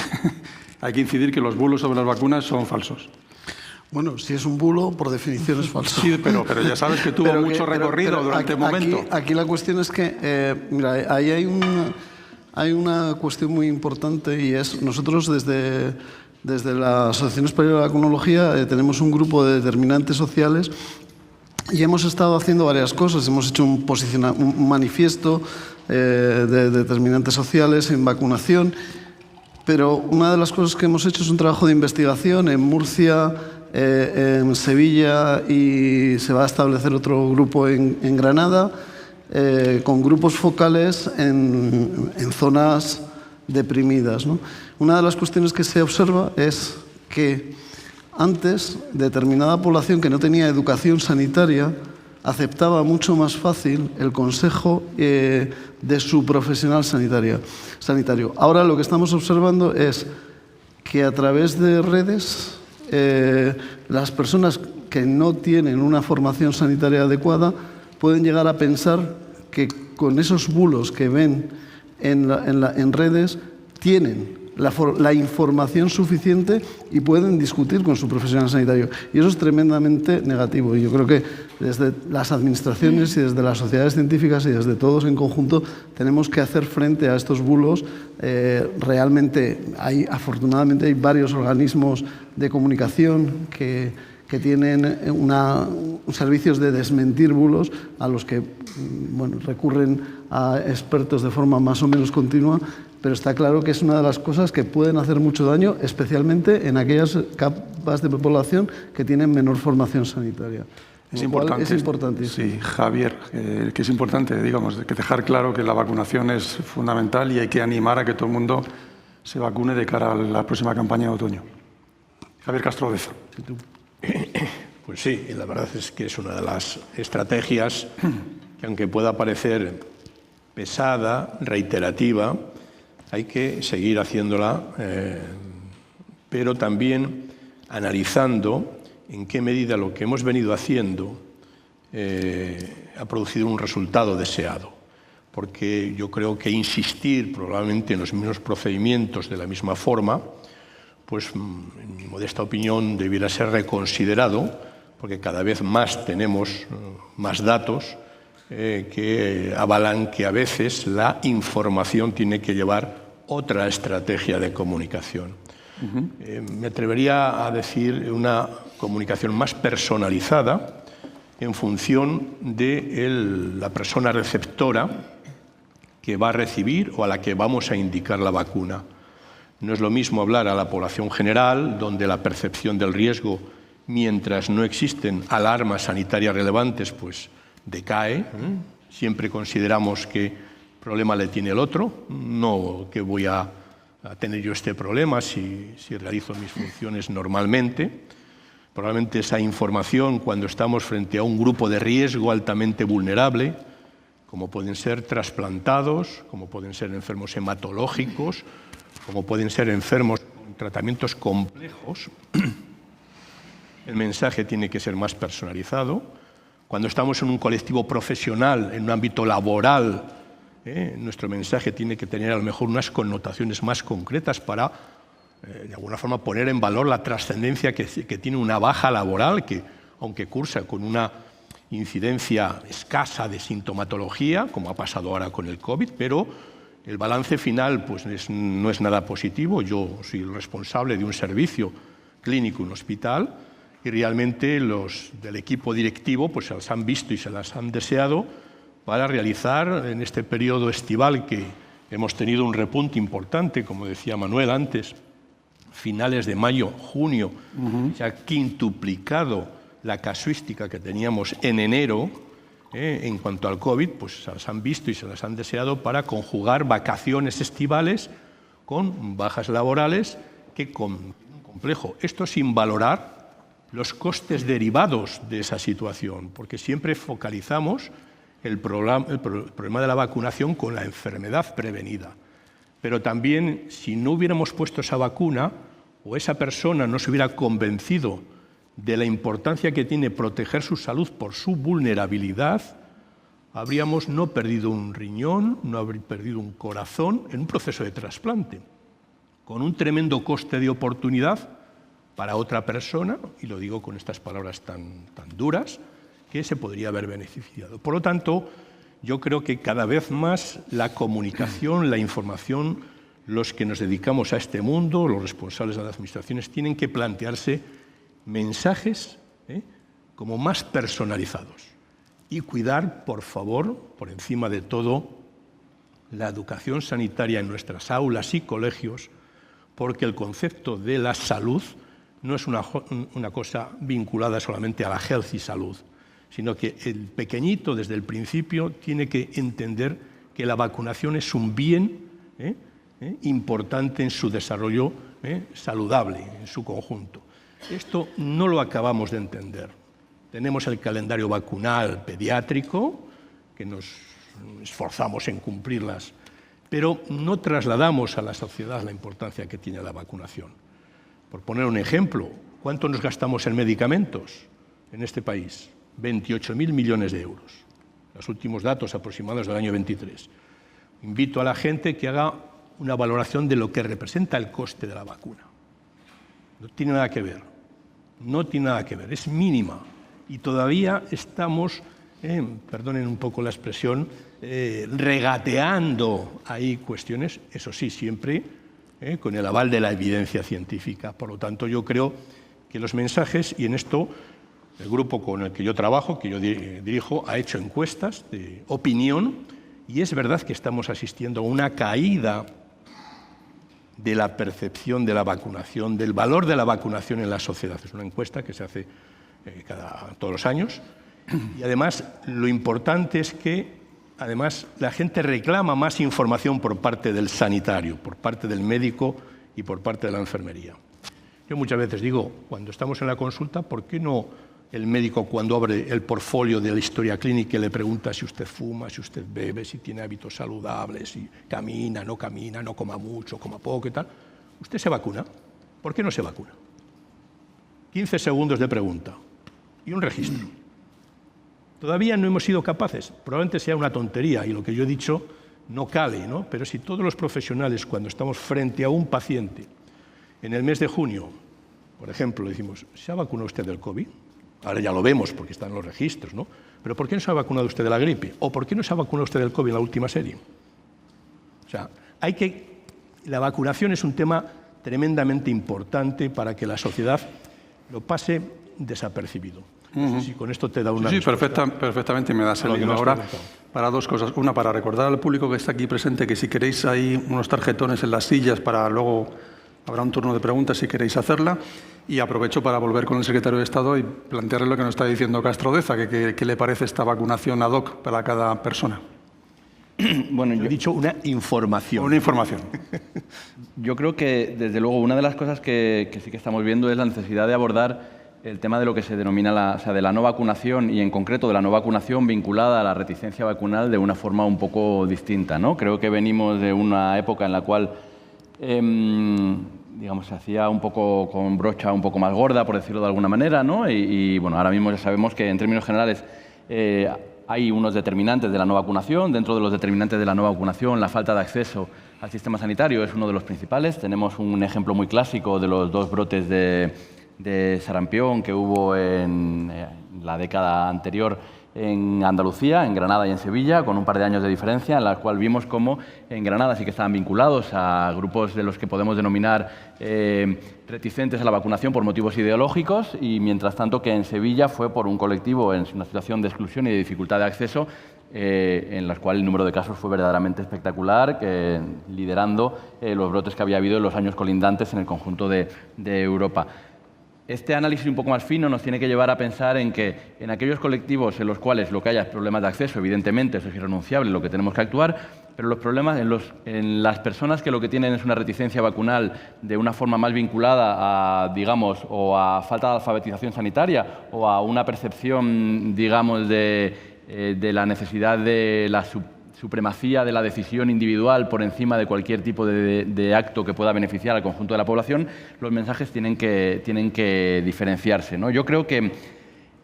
hay que incidir que los bulos sobre las vacunas son falsos. Bueno, si es un bulo, por definición es falso. Sí, pero ya sabes que tuvo mucho recorrido durante el momento. Aquí la cuestión es que, mira, ahí hay una cuestión muy importante y es, nosotros desde la Asociación Española de Vacunología tenemos un grupo de determinantes sociales y hemos estado haciendo varias cosas. Hemos hecho un manifiesto de determinantes sociales en vacunación, pero una de las cosas que hemos hecho es un trabajo de investigación en Murcia, en Sevilla y se va a establecer otro grupo en Granada, con grupos focales en zonas deprimidas, ¿no? Una de las cuestiones que se observa es que antes determinada población que no tenía educación sanitaria aceptaba mucho más fácil el consejo de su profesional sanitario. Ahora lo que estamos observando es que a través de redes las personas que no tienen una formación sanitaria adecuada pueden llegar a pensar que con esos bulos que ven en redes tienen la información suficiente y pueden discutir con su profesional sanitario. Y eso es tremendamente negativo. Y yo creo que desde las administraciones y desde las sociedades científicas y desde todos en conjunto tenemos que hacer frente a estos bulos. Realmente afortunadamente hay varios organismos de comunicación que tienen servicios de desmentir bulos a los que recurren a expertos de forma más o menos continua, pero está claro que es una de las cosas que pueden hacer mucho daño, especialmente en aquellas capas de población que tienen menor formación sanitaria. Es importante. Es importantísimo. Sí, Javier, que es importante, digamos, que dejar claro que la vacunación es fundamental y hay que animar a que todo el mundo se vacune de cara a la próxima campaña de otoño. Javier Castrodeza. Pues sí, y la verdad es que es una de las estrategias que, aunque pueda parecer pesada, reiterativa, hay que seguir haciéndola, pero también analizando en qué medida lo que hemos venido haciendo ha producido un resultado deseado. Porque yo creo que insistir probablemente en los mismos procedimientos de la misma forma, pues en mi modesta opinión debiera ser reconsiderado, porque cada vez más tenemos más datos que avalan que a veces la información tiene que llevar otra estrategia de comunicación. Me atrevería a decir una comunicación más personalizada en función de la persona receptora que va a recibir o a la que vamos a indicar la vacuna. No es lo mismo hablar a la población general, donde la percepción del riesgo, mientras no existen alarmas sanitarias relevantes, pues decae. Siempre consideramos que problema le tiene el otro, no que voy a tener yo este problema si realizo mis funciones normalmente. Probablemente esa información, cuando estamos frente a un grupo de riesgo altamente vulnerable, como pueden ser trasplantados, como pueden ser enfermos hematológicos, como pueden ser enfermos con tratamientos complejos, el mensaje tiene que ser más personalizado. Cuando estamos en un colectivo profesional, en un ámbito laboral, nuestro mensaje tiene que tener a lo mejor unas connotaciones más concretas para, de alguna forma, poner en valor la trascendencia que tiene una baja laboral, que aunque cursa con una incidencia escasa de sintomatología, como ha pasado ahora con el COVID, pero el balance final pues, no es nada positivo. Yo soy el responsable de un servicio clínico en un hospital y realmente los del equipo directivo pues, se las han visto y se las han deseado para realizar en este periodo estival que hemos tenido un repunte importante, como decía Manuel antes, finales de mayo, junio, se ha quintuplicado la casuística que teníamos en enero en cuanto al COVID, pues se las han visto y se las han deseado para conjugar vacaciones estivales con bajas laborales que con complejo. Esto sin valorar los costes derivados de esa situación, porque siempre focalizamos el problema de la vacunación con la enfermedad prevenida. Pero también, si no hubiéramos puesto esa vacuna o esa persona no se hubiera convencido de la importancia que tiene proteger su salud por su vulnerabilidad, habríamos no perdido un riñón, no habríamos perdido un corazón en un proceso de trasplante, con un tremendo coste de oportunidad para otra persona, y lo digo con estas palabras tan duras, que se podría haber beneficiado. Por lo tanto, yo creo que cada vez más la comunicación, la información, los que nos dedicamos a este mundo, los responsables de las administraciones, tienen que plantearse mensajes como más personalizados y cuidar, por favor, por encima de todo, la educación sanitaria en nuestras aulas y colegios, porque el concepto de la salud no es una cosa vinculada solamente a la health y salud, sino que el pequeñito desde el principio tiene que entender que la vacunación es un bien importante en su desarrollo saludable, en su conjunto. Esto no lo acabamos de entender. Tenemos el calendario vacunal pediátrico, que nos esforzamos en cumplirlas, pero no trasladamos a la sociedad la importancia que tiene la vacunación. Por poner un ejemplo, ¿cuánto nos gastamos en medicamentos en este país? 28.000 millones de euros. Los últimos datos aproximados del año 23. Invito a la gente que haga una valoración de lo que representa el coste de la vacuna. No tiene nada que ver. No tiene nada que ver. Es mínima. Y todavía estamos, perdonen un poco la expresión, regateando ahí cuestiones, eso sí, siempre con el aval de la evidencia científica. Por lo tanto, yo creo que los mensajes, y en esto el grupo con el que yo trabajo, que yo dirijo, ha hecho encuestas de opinión, y es verdad que estamos asistiendo a una caída de la percepción de la vacunación, del valor de la vacunación en la sociedad. Es una encuesta que se hace todos los años, y además lo importante es que además la gente reclama más información por parte del sanitario, por parte del médico y por parte de la enfermería. Yo muchas veces digo, cuando estamos en la consulta, ¿por qué no el médico, cuando abre el portfolio de la historia clínica, le pregunta si usted fuma, si usted bebe, si tiene hábitos saludables, si camina, no coma mucho, coma poco y tal? ¿Usted se vacuna? ¿Por qué no se vacuna? 15 segundos de pregunta y un registro. Todavía no hemos sido capaces, probablemente sea una tontería y lo que yo he dicho no cale, ¿no? Pero si todos los profesionales, cuando estamos frente a un paciente, en el mes de junio, por ejemplo, le decimos, ¿se ha vacunado usted del COVID? Ahora ya lo vemos porque están los registros, ¿no? Pero ¿por qué no se ha vacunado usted de la gripe? ¿O por qué no se ha vacunado usted del COVID en la última serie? O sea, la vacunación es un tema tremendamente importante para que la sociedad lo pase desapercibido. No sé si con esto te da una respuesta. Perfectamente me da sentido. Ahora, para dos cosas. Una, para recordar al público que está aquí presente que si queréis hay unos tarjetones en las sillas para luego habrá un turno de preguntas si queréis hacerla. Y aprovecho para volver con el secretario de Estado y plantearle lo que nos está diciendo Castro Deza, que le parece esta vacunación ad hoc para cada persona. Bueno, yo he dicho una información. Una información. Yo creo que, desde luego, una de las cosas que sí que estamos viendo es la necesidad de abordar el tema de lo que se denomina de la no vacunación y, en concreto, de la no vacunación vinculada a la reticencia vacunal de una forma un poco distinta, ¿no? Creo que venimos de una época en la cual digamos, se hacía un poco con brocha un poco más gorda, por decirlo de alguna manera, ¿no? Y bueno, ahora mismo ya sabemos que en términos generales hay unos determinantes de la no vacunación. Dentro de los determinantes de la no vacunación, la falta de acceso al sistema sanitario es uno de los principales. Tenemos un ejemplo muy clásico de los dos brotes de sarampión que hubo en la década anterior en Andalucía, en Granada y en Sevilla, con un par de años de diferencia, en la cual vimos cómo en Granada sí que estaban vinculados a grupos de los que podemos denominar reticentes a la vacunación por motivos ideológicos, y mientras tanto que en Sevilla fue por un colectivo en una situación de exclusión y de dificultad de acceso, en las cuales el número de casos fue verdaderamente espectacular, liderando los brotes que había habido en los años colindantes en el conjunto de Europa. Este análisis un poco más fino nos tiene que llevar a pensar en que en aquellos colectivos en los cuales lo que haya es problemas de acceso, evidentemente eso es irrenunciable, lo que tenemos que actuar, pero los problemas en las personas que lo que tienen es una reticencia vacunal de una forma más vinculada a, digamos, o a falta de alfabetización sanitaria o a una percepción, digamos, de la necesidad de la supremacía de la decisión individual por encima de cualquier tipo de acto que pueda beneficiar al conjunto de la población, los mensajes tienen que diferenciarse, ¿no? Yo creo que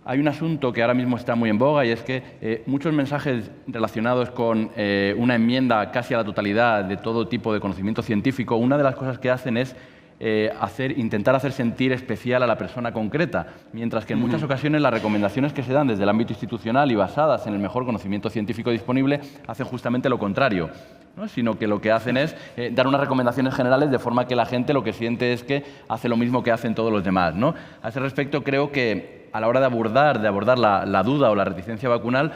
hay un asunto que ahora mismo está muy en boga y es que muchos mensajes relacionados con una enmienda casi a la totalidad de todo tipo de conocimiento científico, una de las cosas que hacen es intentar hacer sentir especial a la persona concreta, mientras que en muchas ocasiones las recomendaciones que se dan desde el ámbito institucional y basadas en el mejor conocimiento científico disponible hacen justamente lo contrario, ¿no? Sino que lo que hacen es dar unas recomendaciones generales de forma que la gente lo que siente es que hace lo mismo que hacen todos los demás, ¿no? A ese respecto, creo que a la hora de abordar la duda o la reticencia vacunal,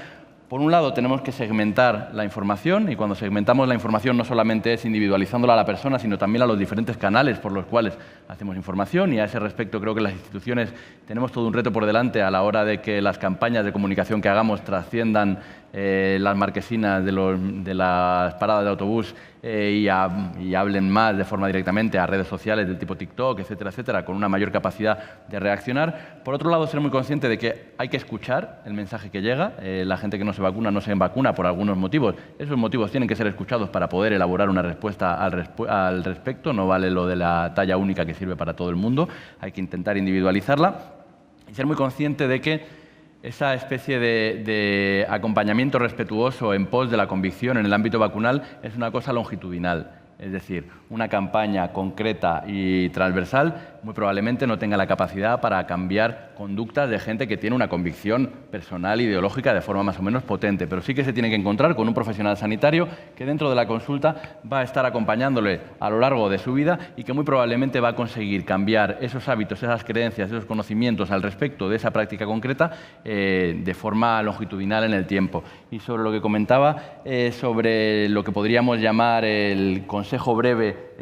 por un lado, tenemos que segmentar la información, y cuando segmentamos la información no solamente es individualizándola a la persona, sino también a los diferentes canales por los cuales hacemos información, y a ese respecto creo que las instituciones tenemos todo un reto por delante a la hora de que las campañas de comunicación que hagamos trasciendan las marquesinas de las paradas de autobús y hablen más de forma directamente a redes sociales del tipo TikTok, etcétera, etcétera, con una mayor capacidad de reaccionar. Por otro lado, ser muy consciente de que hay que escuchar el mensaje que llega. La gente que no se vacuna por algunos motivos. Esos motivos tienen que ser escuchados para poder elaborar una respuesta al respecto. No vale lo de la talla única que sirve para todo el mundo. Hay que intentar individualizarla y ser muy consciente de que esa especie de acompañamiento respetuoso en pos de la convicción en el ámbito vacunal es una cosa longitudinal. Es decir, una campaña concreta y transversal muy probablemente no tenga la capacidad para cambiar conductas de gente que tiene una convicción personal e ideológica de forma más o menos potente, pero sí que se tiene que encontrar con un profesional sanitario que dentro de la consulta va a estar acompañándole a lo largo de su vida y que muy probablemente va a conseguir cambiar esos hábitos, esas creencias, esos conocimientos al respecto de esa práctica concreta de forma longitudinal en el tiempo. Y sobre lo que comentaba, sobre lo que podríamos llamar el consejo breve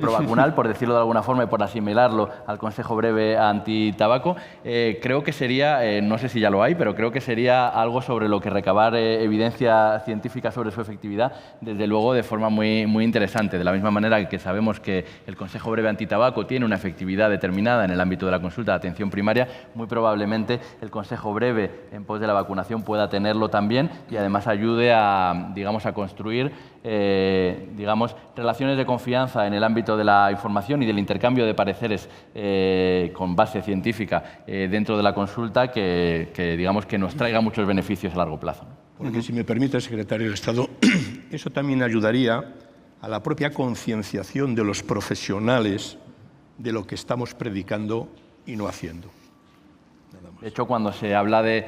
provacunal, por decirlo de alguna forma y por asimilarlo al consejo breve antitabaco, creo que sería, no sé si ya lo hay, pero creo que sería algo sobre lo que recabar evidencia científica sobre su efectividad, desde luego de forma muy interesante. De la misma manera que sabemos que el consejo breve antitabaco tiene una efectividad determinada en el ámbito de la consulta de atención primaria, muy probablemente el consejo breve en pos de la vacunación pueda tenerlo también y además ayude a, digamos, a construir relaciones de confianza en el ámbito de la información y del intercambio de pareceres con base científica dentro de la consulta que digamos que nos traiga muchos beneficios a largo plazo. Porque, si me permite, secretario de Estado, eso también ayudaría a la propia concienciación de los profesionales de lo que estamos predicando y no haciendo. Nada más. De hecho, cuando se habla de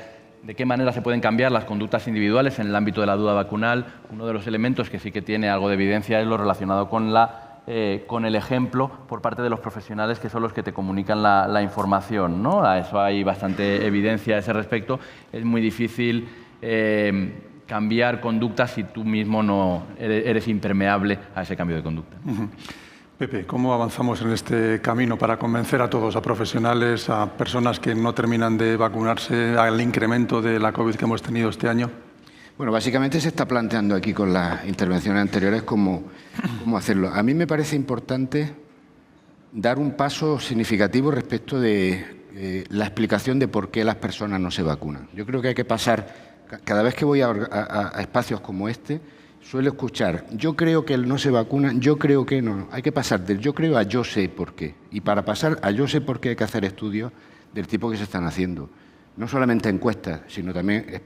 qué manera se pueden cambiar las conductas individuales en el ámbito de la duda vacunal, uno de los elementos que sí que tiene algo de evidencia es lo relacionado con el ejemplo por parte de los profesionales que son los que te comunican la información, ¿no? A eso hay bastante evidencia a ese respecto. Es muy difícil cambiar conductas si tú mismo no eres impermeable a ese cambio de conducta. Pepe, ¿cómo avanzamos en este camino para convencer a todos, a profesionales, a personas que no terminan de vacunarse, al incremento de la COVID que hemos tenido este año? Bueno, básicamente se está planteando aquí con las intervenciones anteriores cómo hacerlo. A mí me parece importante dar un paso significativo respecto de la explicación de por qué las personas no se vacunan. Yo creo que hay que pasar, cada vez que voy a espacios como este, suelo escuchar, yo creo que no se vacunan, yo creo que no. Hay que pasar del yo creo a yo sé por qué. Y para pasar a yo sé por qué hay que hacer estudios del tipo que se están haciendo. No solamente encuestas, sino también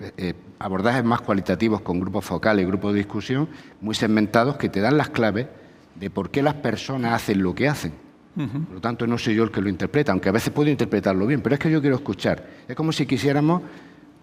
abordajes más cualitativos con grupos focales y grupos de discusión muy segmentados que te dan las claves de por qué las personas hacen lo que hacen. Por lo tanto, no soy yo el que lo interpreta, aunque a veces puedo interpretarlo bien, pero es que yo quiero escuchar. Es como si quisiéramos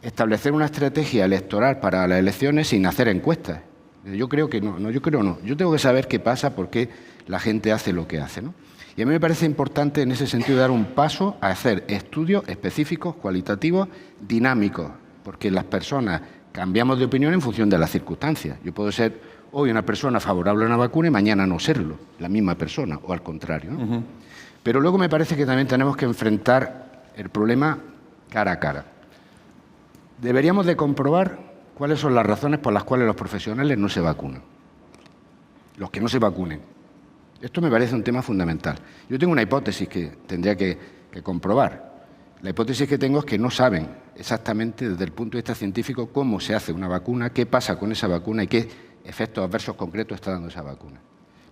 establecer una estrategia electoral para las elecciones sin hacer encuestas. Yo creo que no, yo creo no. Yo tengo que saber qué pasa, por qué la gente hace lo que hace, ¿no? Y a mí me parece importante en ese sentido dar un paso a hacer estudios específicos, cualitativos, dinámicos, porque las personas cambiamos de opinión en función de las circunstancias. Yo puedo ser hoy una persona favorable a una vacuna y mañana no serlo, la misma persona, o al contrario, ¿no? Pero luego me parece que también tenemos que enfrentar el problema cara a cara. Deberíamos de comprobar cuáles son las razones por las cuales los profesionales no se vacunan, los que no se vacunen. Esto me parece un tema fundamental. Yo tengo una hipótesis que tendría que comprobar. La hipótesis que tengo es que no saben exactamente desde el punto de vista científico cómo se hace una vacuna, qué pasa con esa vacuna y qué efectos adversos concretos está dando esa vacuna.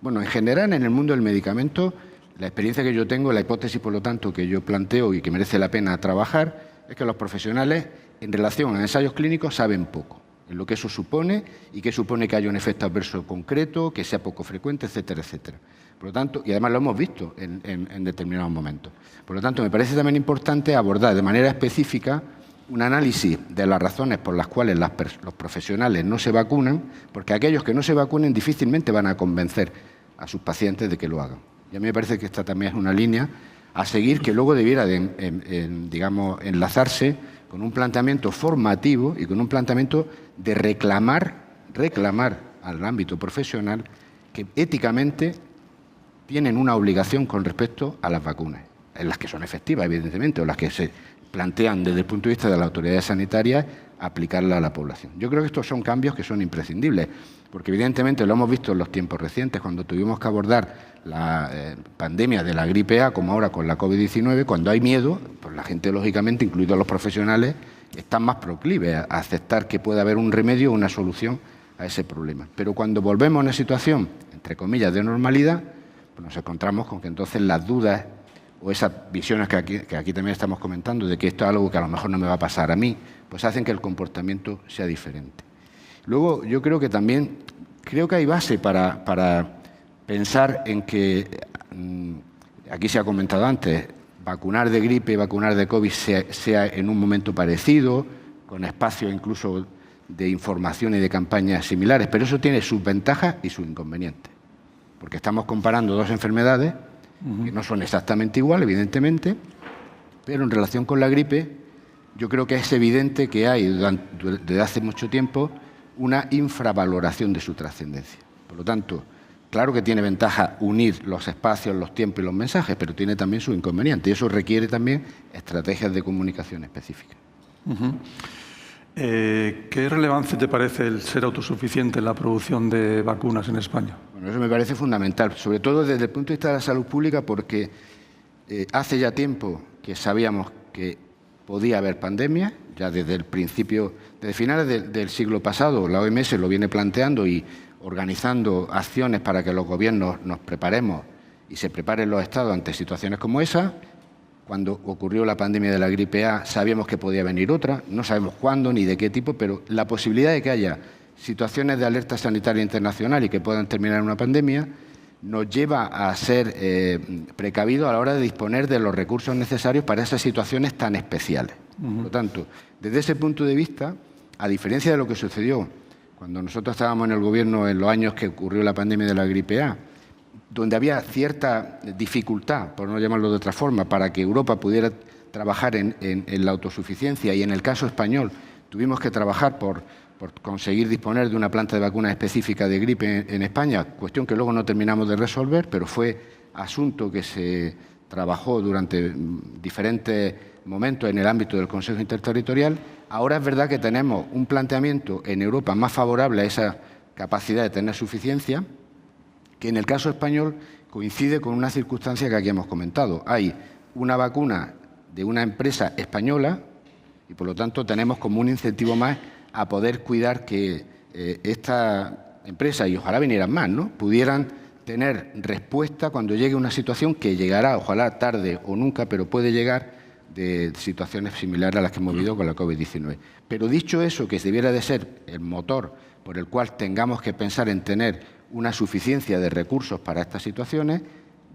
Bueno, en general, en el mundo del medicamento, la experiencia que yo tengo, la hipótesis, por lo tanto, que yo planteo y que merece la pena trabajar, es que los profesionales, en relación a ensayos clínicos, saben poco en lo que eso supone y qué supone que haya un efecto adverso concreto, que sea poco frecuente, etcétera, etcétera. Por lo tanto, y además lo hemos visto en determinados momentos. Por lo tanto, me parece también importante abordar de manera específica un análisis de las razones por las cuales los profesionales no se vacunan, porque aquellos que no se vacunen difícilmente van a convencer a sus pacientes de que lo hagan. Y a mí me parece que esta también es una línea a seguir que luego debiera digamos, enlazarse con un planteamiento formativo y con un planteamiento de reclamar al ámbito profesional que éticamente tienen una obligación con respecto a las vacunas, en las que son efectivas, evidentemente, o las que se plantean desde el punto de vista de las autoridades sanitarias aplicarla a la población. Yo creo que estos son cambios que son imprescindibles, porque evidentemente lo hemos visto en los tiempos recientes, cuando tuvimos que abordar la pandemia de la gripe A, como ahora con la COVID-19, cuando hay miedo, pues la gente, lógicamente, incluidos los profesionales, están más proclives a aceptar que puede haber un remedio o una solución a ese problema. Pero cuando volvemos a una situación, entre comillas, de normalidad, pues nos encontramos con que entonces las dudas o esas visiones que aquí también estamos comentando, de que esto es algo que a lo mejor no me va a pasar a mí, pues hacen que el comportamiento sea diferente. Luego, yo creo que también, hay base para pensar en que, aquí se ha comentado antes, vacunar de gripe y vacunar de COVID sea en un momento parecido, con espacios incluso de información y de campañas similares, pero eso tiene sus ventajas y sus inconvenientes, porque estamos comparando dos enfermedades que no son exactamente iguales, evidentemente, pero en relación con la gripe, yo creo que es evidente que hay, desde hace mucho tiempo, una infravaloración de su trascendencia. Por lo tanto, claro que tiene ventaja unir los espacios, los tiempos y los mensajes, pero tiene también sus inconvenientes, y eso requiere también estrategias de comunicación específicas. ¿Qué relevancia te parece el ser autosuficiente en la producción de vacunas en España? Bueno, eso me parece fundamental, sobre todo desde el punto de vista de la salud pública, porque hace ya tiempo que sabíamos que podía haber pandemia, ya desde el principio, desde finales del siglo pasado, la OMS lo viene planteando y organizando acciones para que los gobiernos nos preparemos y se preparen los estados ante situaciones como esa. Cuando ocurrió la pandemia de la gripe A, sabíamos que podía venir otra, no sabemos cuándo ni de qué tipo, pero la posibilidad de que haya situaciones de alerta sanitaria internacional y que puedan terminar en una pandemia nos lleva a ser precavidos a la hora de disponer de los recursos necesarios para esas situaciones tan especiales. Por lo tanto, desde ese punto de vista, a diferencia de lo que sucedió cuando nosotros estábamos en el Gobierno en los años que ocurrió la pandemia de la gripe A, donde había cierta dificultad, por no llamarlo de otra forma, para que Europa pudiera trabajar en la autosuficiencia, y en el caso español tuvimos que trabajar por conseguir disponer de una planta de vacunas específica de gripe en España, cuestión que luego no terminamos de resolver, pero fue asunto que se trabajó durante diferentes momentos en el ámbito del Consejo Interterritorial. Ahora es verdad que tenemos un planteamiento en Europa más favorable a esa capacidad de tener suficiencia, que en el caso español coincide con una circunstancia que aquí hemos comentado. Hay una vacuna de una empresa española y, por lo tanto, tenemos como un incentivo más a poder cuidar que esta empresa, y ojalá vinieran más, ¿no?, pudieran tener respuesta cuando llegue una situación que llegará, ojalá tarde o nunca, pero puede llegar, de situaciones similares a las que hemos vivido con la COVID-19. Pero dicho eso, que debiera de ser el motor por el cual tengamos que pensar en tener una suficiencia de recursos para estas situaciones,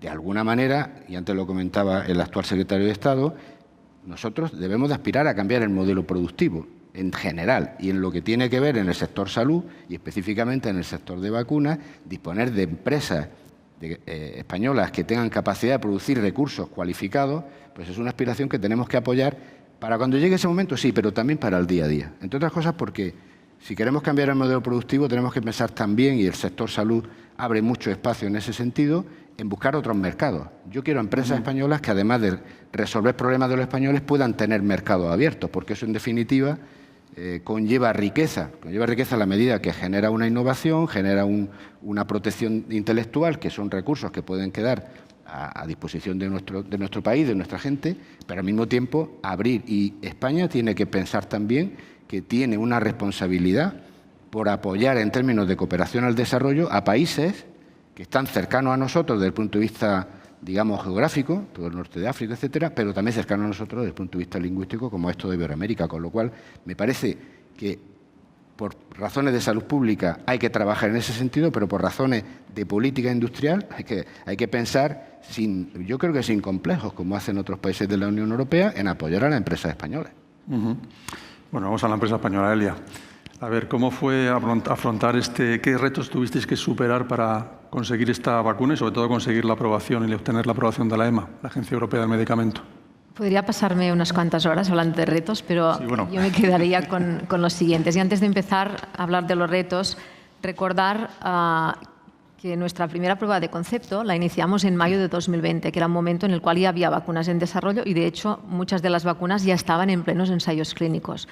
de alguna manera, y antes lo comentaba el actual secretario de Estado, nosotros debemos de aspirar a cambiar el modelo productivo en general y en lo que tiene que ver en el sector salud y específicamente en el sector de vacunas, disponer de empresas españolas que tengan capacidad de producir recursos cualificados, pues es una aspiración que tenemos que apoyar para cuando llegue ese momento, sí, pero también para el día a día. Entre otras cosas porque si queremos cambiar el modelo productivo tenemos que pensar también, y el sector salud abre mucho espacio en ese sentido, en buscar otros mercados. Yo quiero empresas españolas que, además de resolver problemas de los españoles, puedan tener mercados abiertos, porque eso, en definitiva, conlleva riqueza a la medida que genera una innovación, genera una protección intelectual, que son recursos que pueden quedar a disposición de nuestro país, de nuestra gente, pero al mismo tiempo abrir. Y España tiene que pensar también que tiene una responsabilidad por apoyar en términos de cooperación al desarrollo a países que están cercanos a nosotros desde el punto de vista, digamos, geográfico, todo el norte de África, etcétera, pero también cercanos a nosotros desde el punto de vista lingüístico, como esto de Iberoamérica, con lo cual me parece que por razones de salud pública hay que trabajar en ese sentido, pero por razones de política industrial hay que pensar, yo creo que sin complejos, como hacen otros países de la Unión Europea, en apoyar a las empresas españolas. Bueno, vamos a la empresa española, Elia. A ver, ¿cómo fue afrontar qué retos tuvisteis que superar para conseguir esta vacuna y, sobre todo, conseguir la aprobación y obtener la aprobación de la EMA, la Agencia Europea del Medicamento? Podría pasarme unas cuantas horas hablando de retos, pero sí, bueno, yo me quedaría con los siguientes. Y antes de empezar a hablar de los retos, recordar que nuestra primera prueba de concepto la iniciamos en mayo de 2020, que era un momento en el cual ya había vacunas en desarrollo y, de hecho, muchas de las vacunas ya estaban en plenos ensayos clínicos.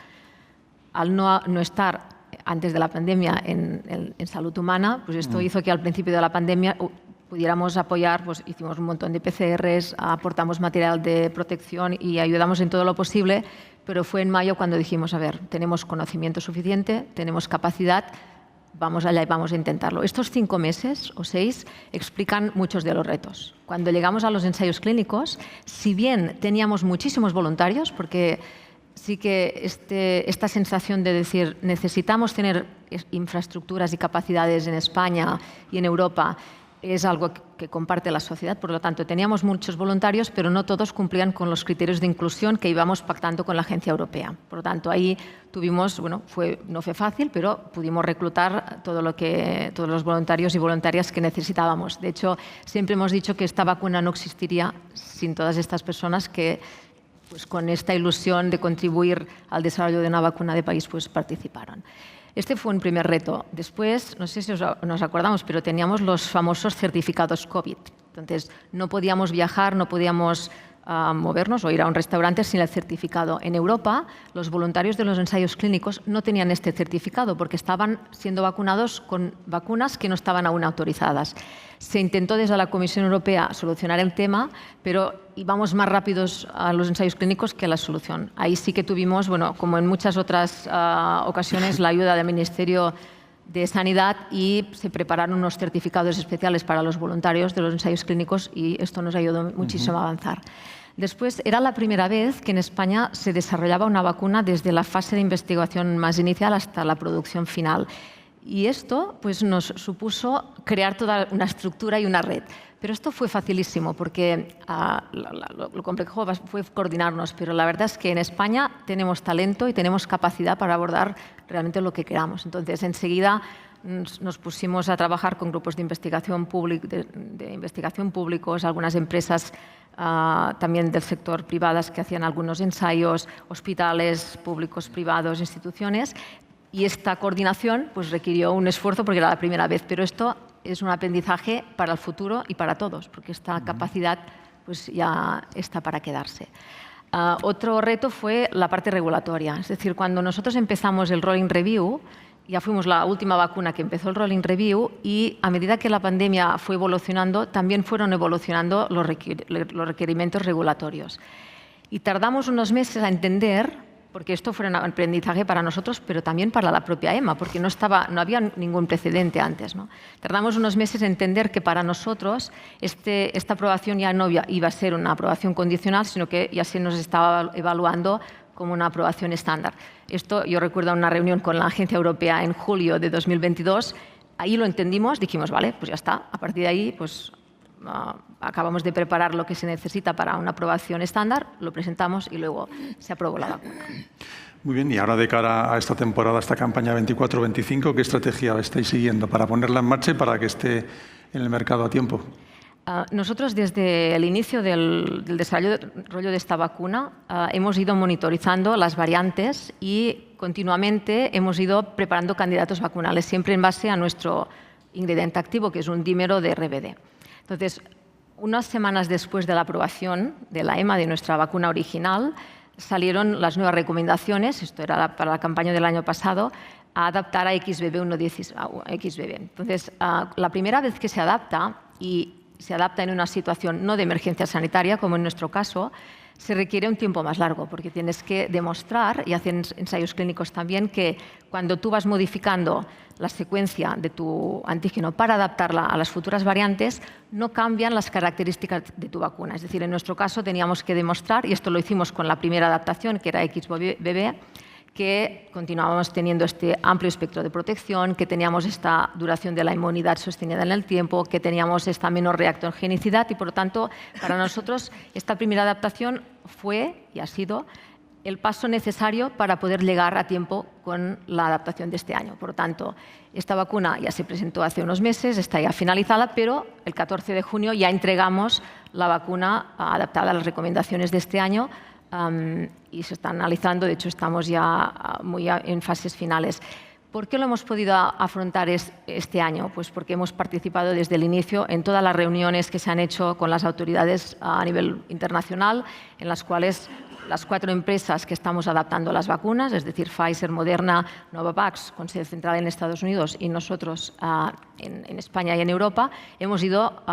Al no estar antes de la pandemia en salud humana, pues esto hizo que al principio de la pandemia pudiéramos apoyar, pues hicimos un montón de PCRs, aportamos material de protección y ayudamos en todo lo posible, pero fue en mayo cuando dijimos, a ver, tenemos conocimiento suficiente, tenemos capacidad, vamos allá y vamos a intentarlo. Estos 5 meses o 6 explican muchos de los retos. Cuando llegamos a los ensayos clínicos, si bien teníamos muchísimos voluntarios, porque sí que esta sensación de decir necesitamos tener infraestructuras y capacidades en España y en Europa es algo que comparte la sociedad. Por lo tanto, teníamos muchos voluntarios, pero no todos cumplían con los criterios de inclusión que íbamos pactando con la Agencia Europea. Por lo tanto, ahí tuvimos, bueno, no fue fácil, pero pudimos reclutar todos los voluntarios y voluntarias que necesitábamos. De hecho, siempre hemos dicho que esta vacuna no existiría sin todas estas personas que, pues, con esta ilusión de contribuir al desarrollo de una vacuna de país, pues participaron. Este fue un primer reto. Después, no sé si nos acordamos, pero teníamos los famosos certificados COVID. Entonces, no podíamos viajar, no podíamos movernos o ir a un restaurante sin el certificado. En Europa, los voluntarios de los ensayos clínicos no tenían este certificado porque estaban siendo vacunados con vacunas que no estaban aún autorizadas. Se intentó desde la Comisión Europea solucionar el tema, pero íbamos más rápidos a los ensayos clínicos que a la solución. Ahí sí que tuvimos, bueno, como en muchas otras ocasiones, la ayuda del Ministerio de Sanidad y se prepararon unos certificados especiales para los voluntarios de los ensayos clínicos y esto nos ayudó muchísimo a avanzar. Después, era la primera vez que en España se desarrollaba una vacuna desde la fase de investigación más inicial hasta la producción final. Y esto, pues, nos supuso crear toda una estructura y una red. Pero esto fue facilísimo porque lo complejo fue coordinarnos, pero la verdad es que en España tenemos talento y tenemos capacidad para abordar realmente lo que queramos. Entonces, enseguida nos pusimos a trabajar con grupos de investigación públicos, algunas empresas también del sector privadas que hacían algunos ensayos, hospitales públicos, privados, instituciones. Y esta coordinación, pues, requirió un esfuerzo porque era la primera vez, pero esto es un aprendizaje para el futuro y para todos, porque esta capacidad, pues, ya está para quedarse. Otro reto fue la parte regulatoria. Es decir, cuando nosotros empezamos el Rolling Review, ya fuimos la última vacuna que empezó el Rolling Review y a medida que la pandemia fue evolucionando, también fueron evolucionando los requerimientos regulatorios. Y tardamos unos meses a entender, porque esto fue un aprendizaje para nosotros, pero también para la propia EMA, porque no había ningún precedente antes, ¿no? Tardamos unos meses en entender que para nosotros esta aprobación ya no iba a ser una aprobación condicional, sino que ya se nos estaba evaluando como una aprobación estándar. Esto yo recuerdo una reunión con la Agencia Europea en julio de 2022, ahí lo entendimos, dijimos, vale, pues ya está, a partir de ahí, pues acabamos de preparar lo que se necesita para una aprobación estándar, lo presentamos y luego se aprobó la vacuna. Muy bien, y ahora de cara a esta temporada, esta campaña 24-25, ¿qué estrategia estáis siguiendo para ponerla en marcha y para que esté en el mercado a tiempo? Nosotros, desde el inicio del desarrollo de esta vacuna, hemos ido monitorizando las variantes y continuamente hemos ido preparando candidatos vacunales, siempre en base a nuestro ingrediente activo, que es un dímero de RBD. Entonces, unas semanas después de la aprobación de la EMA de nuestra vacuna original, salieron las nuevas recomendaciones, esto era para la campaña del año pasado, a adaptar a XBB. Entonces, la primera vez que se adapta, y se adapta en una situación no de emergencia sanitaria, como en nuestro caso, se requiere un tiempo más largo, porque tienes que demostrar, y hacen ensayos clínicos también, que cuando tú vas modificando la secuencia de tu antígeno para adaptarla a las futuras variantes, no cambian las características de tu vacuna. Es decir, en nuestro caso teníamos que demostrar, y esto lo hicimos con la primera adaptación, que era XBB, que continuábamos teniendo este amplio espectro de protección, que teníamos esta duración de la inmunidad sostenida en el tiempo, que teníamos esta menor reactogenicidad y, por lo tanto, para nosotros esta primera adaptación fue y ha sido el paso necesario para poder llegar a tiempo con la adaptación de este año. Por lo tanto, esta vacuna ya se presentó hace unos meses, está ya finalizada, pero el 14 de junio ya entregamos la vacuna adaptada a las recomendaciones de este año y se está analizando, de hecho estamos ya muy en fases finales. ¿Por qué lo hemos podido afrontar este año? Pues porque hemos participado desde el inicio en todas las reuniones que se han hecho con las autoridades a nivel internacional, en las cuales las 4 empresas que estamos adaptando las vacunas, es decir, Pfizer, Moderna, Novavax, con sede central en Estados Unidos, y nosotros en España y en Europa, hemos ido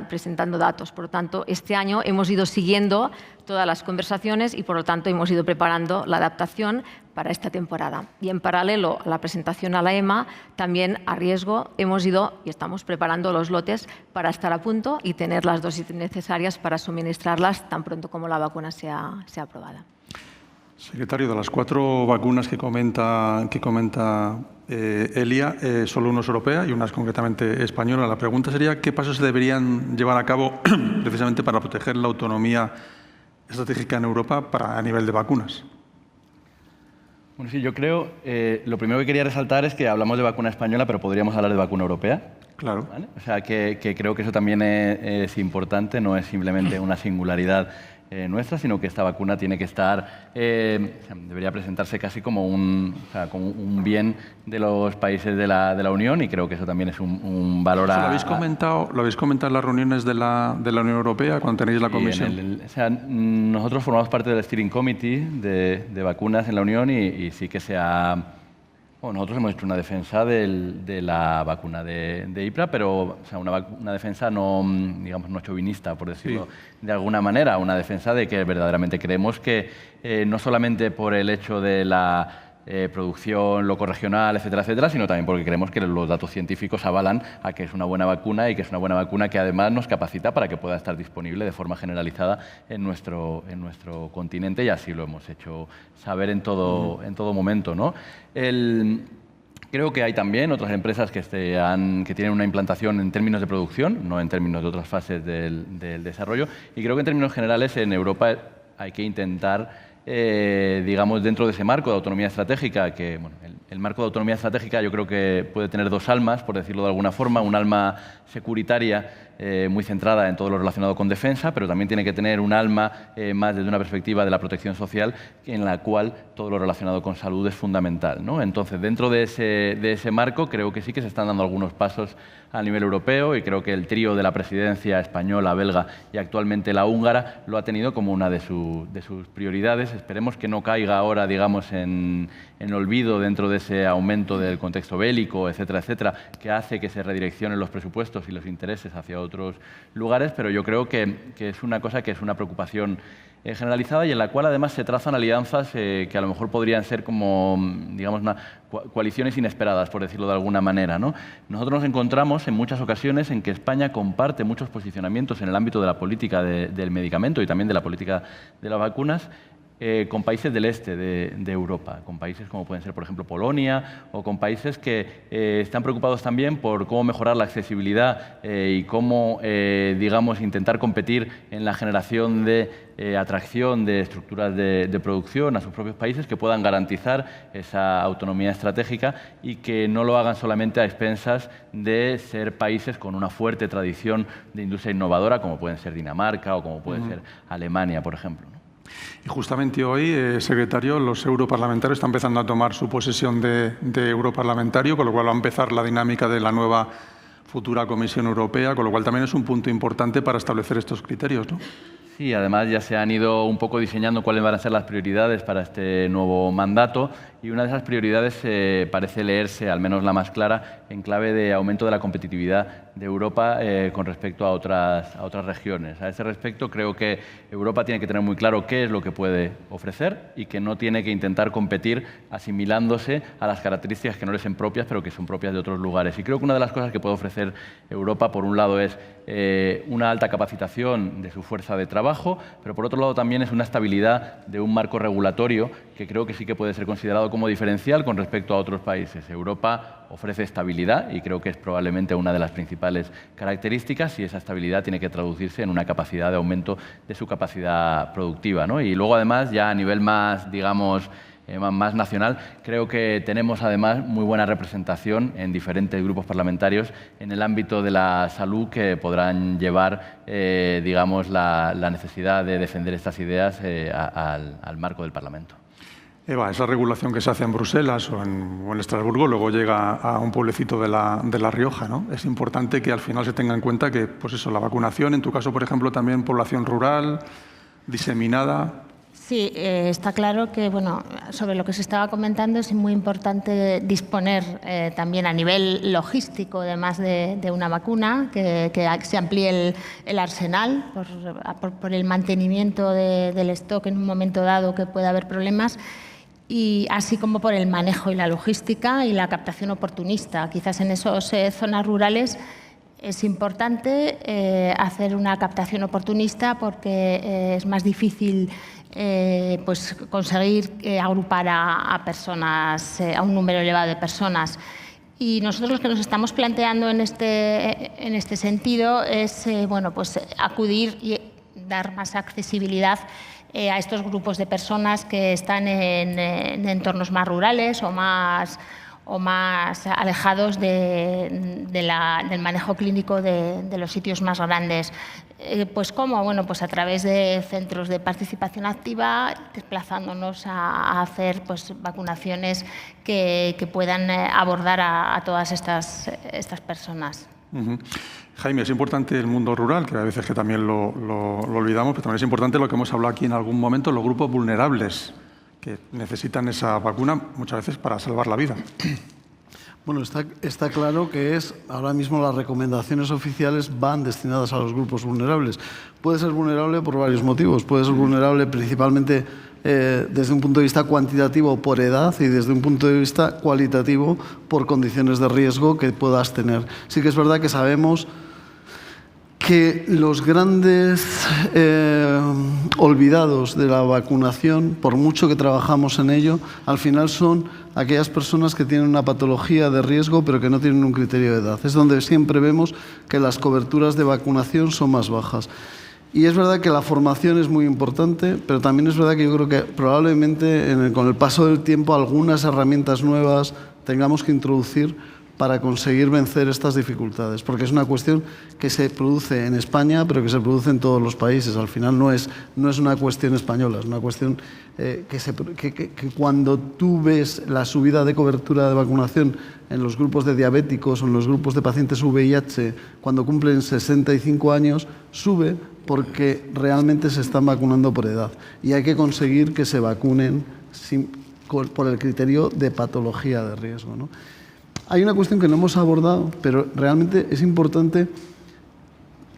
presentando datos. Por lo tanto, este año hemos ido siguiendo todas las conversaciones y, por lo tanto, hemos ido preparando la adaptación para esta temporada. Y en paralelo a la presentación a la EMA, también a riesgo hemos ido y estamos preparando los lotes para estar a punto y tener las dosis necesarias para suministrarlas tan pronto como la vacuna sea aprobada. Secretario, de las 4 vacunas que comenta Elia, solo una es europea y una es concretamente española. La pregunta sería, ¿qué pasos se deberían llevar a cabo precisamente para proteger la autonomía estratégica en Europa a nivel de vacunas? Bueno, sí, yo creo, lo primero que quería resaltar es que hablamos de vacuna española, pero podríamos hablar de vacuna europea. Claro. ¿Vale? O sea, que creo que eso también es importante, no es simplemente una singularidad nuestra, sino que esta vacuna tiene que estar, debería presentarse casi como como un bien de los países de la Unión, y creo que eso también es un valor ¿Lo habéis comentado en las reuniones de la Unión Europea cuando tenéis la comisión? Nosotros formamos parte del Steering Committee de vacunas en la Unión y sí que nosotros hemos hecho una defensa de la vacuna de IPRA, pero una defensa no chauvinista, por decirlo de alguna manera, una defensa de que verdaderamente creemos que no solamente por el hecho de la producción locorregional, etcétera, etcétera, sino también porque creemos que los datos científicos avalan a que es una buena vacuna y que es una buena vacuna que además nos capacita para que pueda estar disponible de forma generalizada en nuestro continente, y así lo hemos hecho saber en todo momento, ¿no? Creo que hay también otras empresas que tienen una implantación en términos de producción, no en términos de otras fases del desarrollo, y creo que en términos generales en Europa hay que intentar dentro de ese marco de autonomía estratégica, que el marco de autonomía estratégica yo creo que puede tener 2 almas, por decirlo de alguna forma, un alma securitaria muy centrada en todo lo relacionado con defensa, pero también tiene que tener un alma más desde una perspectiva de la protección social, en la cual todo lo relacionado con salud es fundamental, ¿no? Entonces, dentro de ese marco, creo que sí que se están dando algunos pasos a nivel europeo, y creo que el trío de la presidencia española, belga y actualmente la húngara lo ha tenido como una de sus prioridades. Esperemos que no caiga ahora, digamos, en olvido dentro de ese aumento del contexto bélico, etcétera, etcétera, que hace que se redireccionen los presupuestos y los intereses hacia otros lugares, pero yo creo que es una cosa que es una preocupación generalizada, y en la cual además se trazan alianzas que a lo mejor podrían ser como, digamos, coaliciones inesperadas, por decirlo de alguna manera, ¿no? Nosotros nos encontramos en muchas ocasiones en que España comparte muchos posicionamientos en el ámbito de la política del medicamento y también de la política de las vacunas, con países del este de Europa, con países como pueden ser, por ejemplo, Polonia, o con países que están preocupados también por cómo mejorar la accesibilidad y cómo, digamos, intentar competir en la generación de atracción de estructuras de producción a sus propios países que puedan garantizar esa autonomía estratégica y que no lo hagan solamente a expensas de ser países con una fuerte tradición de industria innovadora, como pueden ser Dinamarca o como puede ser Alemania, por ejemplo, ¿no? Y justamente hoy, secretario, los europarlamentarios están empezando a tomar su posesión de europarlamentario, con lo cual va a empezar la dinámica de la nueva futura Comisión Europea, con lo cual también es un punto importante para establecer estos criterios, ¿no? Sí, además ya se han ido un poco diseñando cuáles van a ser las prioridades para este nuevo mandato, y una de esas prioridades parece leerse, al menos la más clara, en clave de aumento de la competitividad de Europa con respecto a otras regiones. A ese respecto, creo que Europa tiene que tener muy claro qué es lo que puede ofrecer y que no tiene que intentar competir asimilándose a las características que no le son propias, pero que son propias de otros lugares. Y creo que una de las cosas que puede ofrecer Europa, por un lado, es una alta capacitación de su fuerza de trabajo, pero por otro lado también es una estabilidad de un marco regulatorio que creo que sí que puede ser considerado como diferencial con respecto a otros países. Europa ofrece estabilidad y creo que es probablemente una de las principales características, y esa estabilidad tiene que traducirse en una capacidad de aumento de su capacidad productiva, ¿no? Y luego, además, ya a nivel más, digamos, más nacional, creo que tenemos además muy buena representación en diferentes grupos parlamentarios en el ámbito de la salud, que podrán llevar, digamos, la necesidad de defender estas ideas al marco del Parlamento. Eva, esa regulación que se hace en Bruselas o en Estrasburgo luego llega a un pueblecito de la Rioja, ¿no? Es importante que al final se tenga en cuenta que, pues eso, la vacunación, en tu caso, por ejemplo, también población rural, diseminada. Sí, está claro que, bueno, sobre lo que se estaba comentando es muy importante disponer también a nivel logístico, además de una vacuna, que se amplíe el arsenal por el mantenimiento del stock en un momento dado que pueda haber problemas, y así como por el manejo y la logística y la captación oportunista. Quizás en esas zonas rurales es importante hacer una captación oportunista porque es más difícil pues conseguir agrupar a personas, a un número elevado de personas. Y nosotros lo que nos estamos planteando en este sentido es bueno, pues acudir y dar más accesibilidad a estos grupos de personas que están en entornos más rurales o más alejados del manejo clínico de los sitios más grandes. Pues ¿cómo? Bueno, pues a través de centros de participación activa, desplazándonos a hacer pues vacunaciones que puedan abordar a todas estas personas. Jaime, es importante el mundo rural, que a veces que también lo olvidamos, pero también es importante lo que hemos hablado aquí en algún momento, los grupos vulnerables, que necesitan esa vacuna muchas veces para salvar la vida. Bueno, está claro que ahora mismo las recomendaciones oficiales van destinadas a los grupos vulnerables. Puede ser vulnerable por varios motivos. Puede ser vulnerable principalmente desde un punto de vista cuantitativo por edad y desde un punto de vista cualitativo por condiciones de riesgo que puedas tener. Sí que es verdad que sabemos que los grandes olvidados de la vacunación, por mucho que trabajamos en ello, al final son aquellas personas que tienen una patología de riesgo pero que no tienen un criterio de edad. Es donde siempre vemos que las coberturas de vacunación son más bajas. Y es verdad que la formación es muy importante, pero también es verdad que yo creo que probablemente con el paso del tiempo algunas herramientas nuevas tengamos que introducir para conseguir vencer estas dificultades, porque es una cuestión que se produce en España, pero que se produce en todos los países. Al final no es una cuestión española, es una cuestión que cuando tú ves la subida de cobertura de vacunación en los grupos de diabéticos o en los grupos de pacientes VIH, cuando cumplen 65 años, sube porque realmente se están vacunando por edad. Y hay que conseguir que se vacunen por el criterio de patología de riesgo, ¿no? Hay una cuestión que no hemos abordado, pero realmente es importante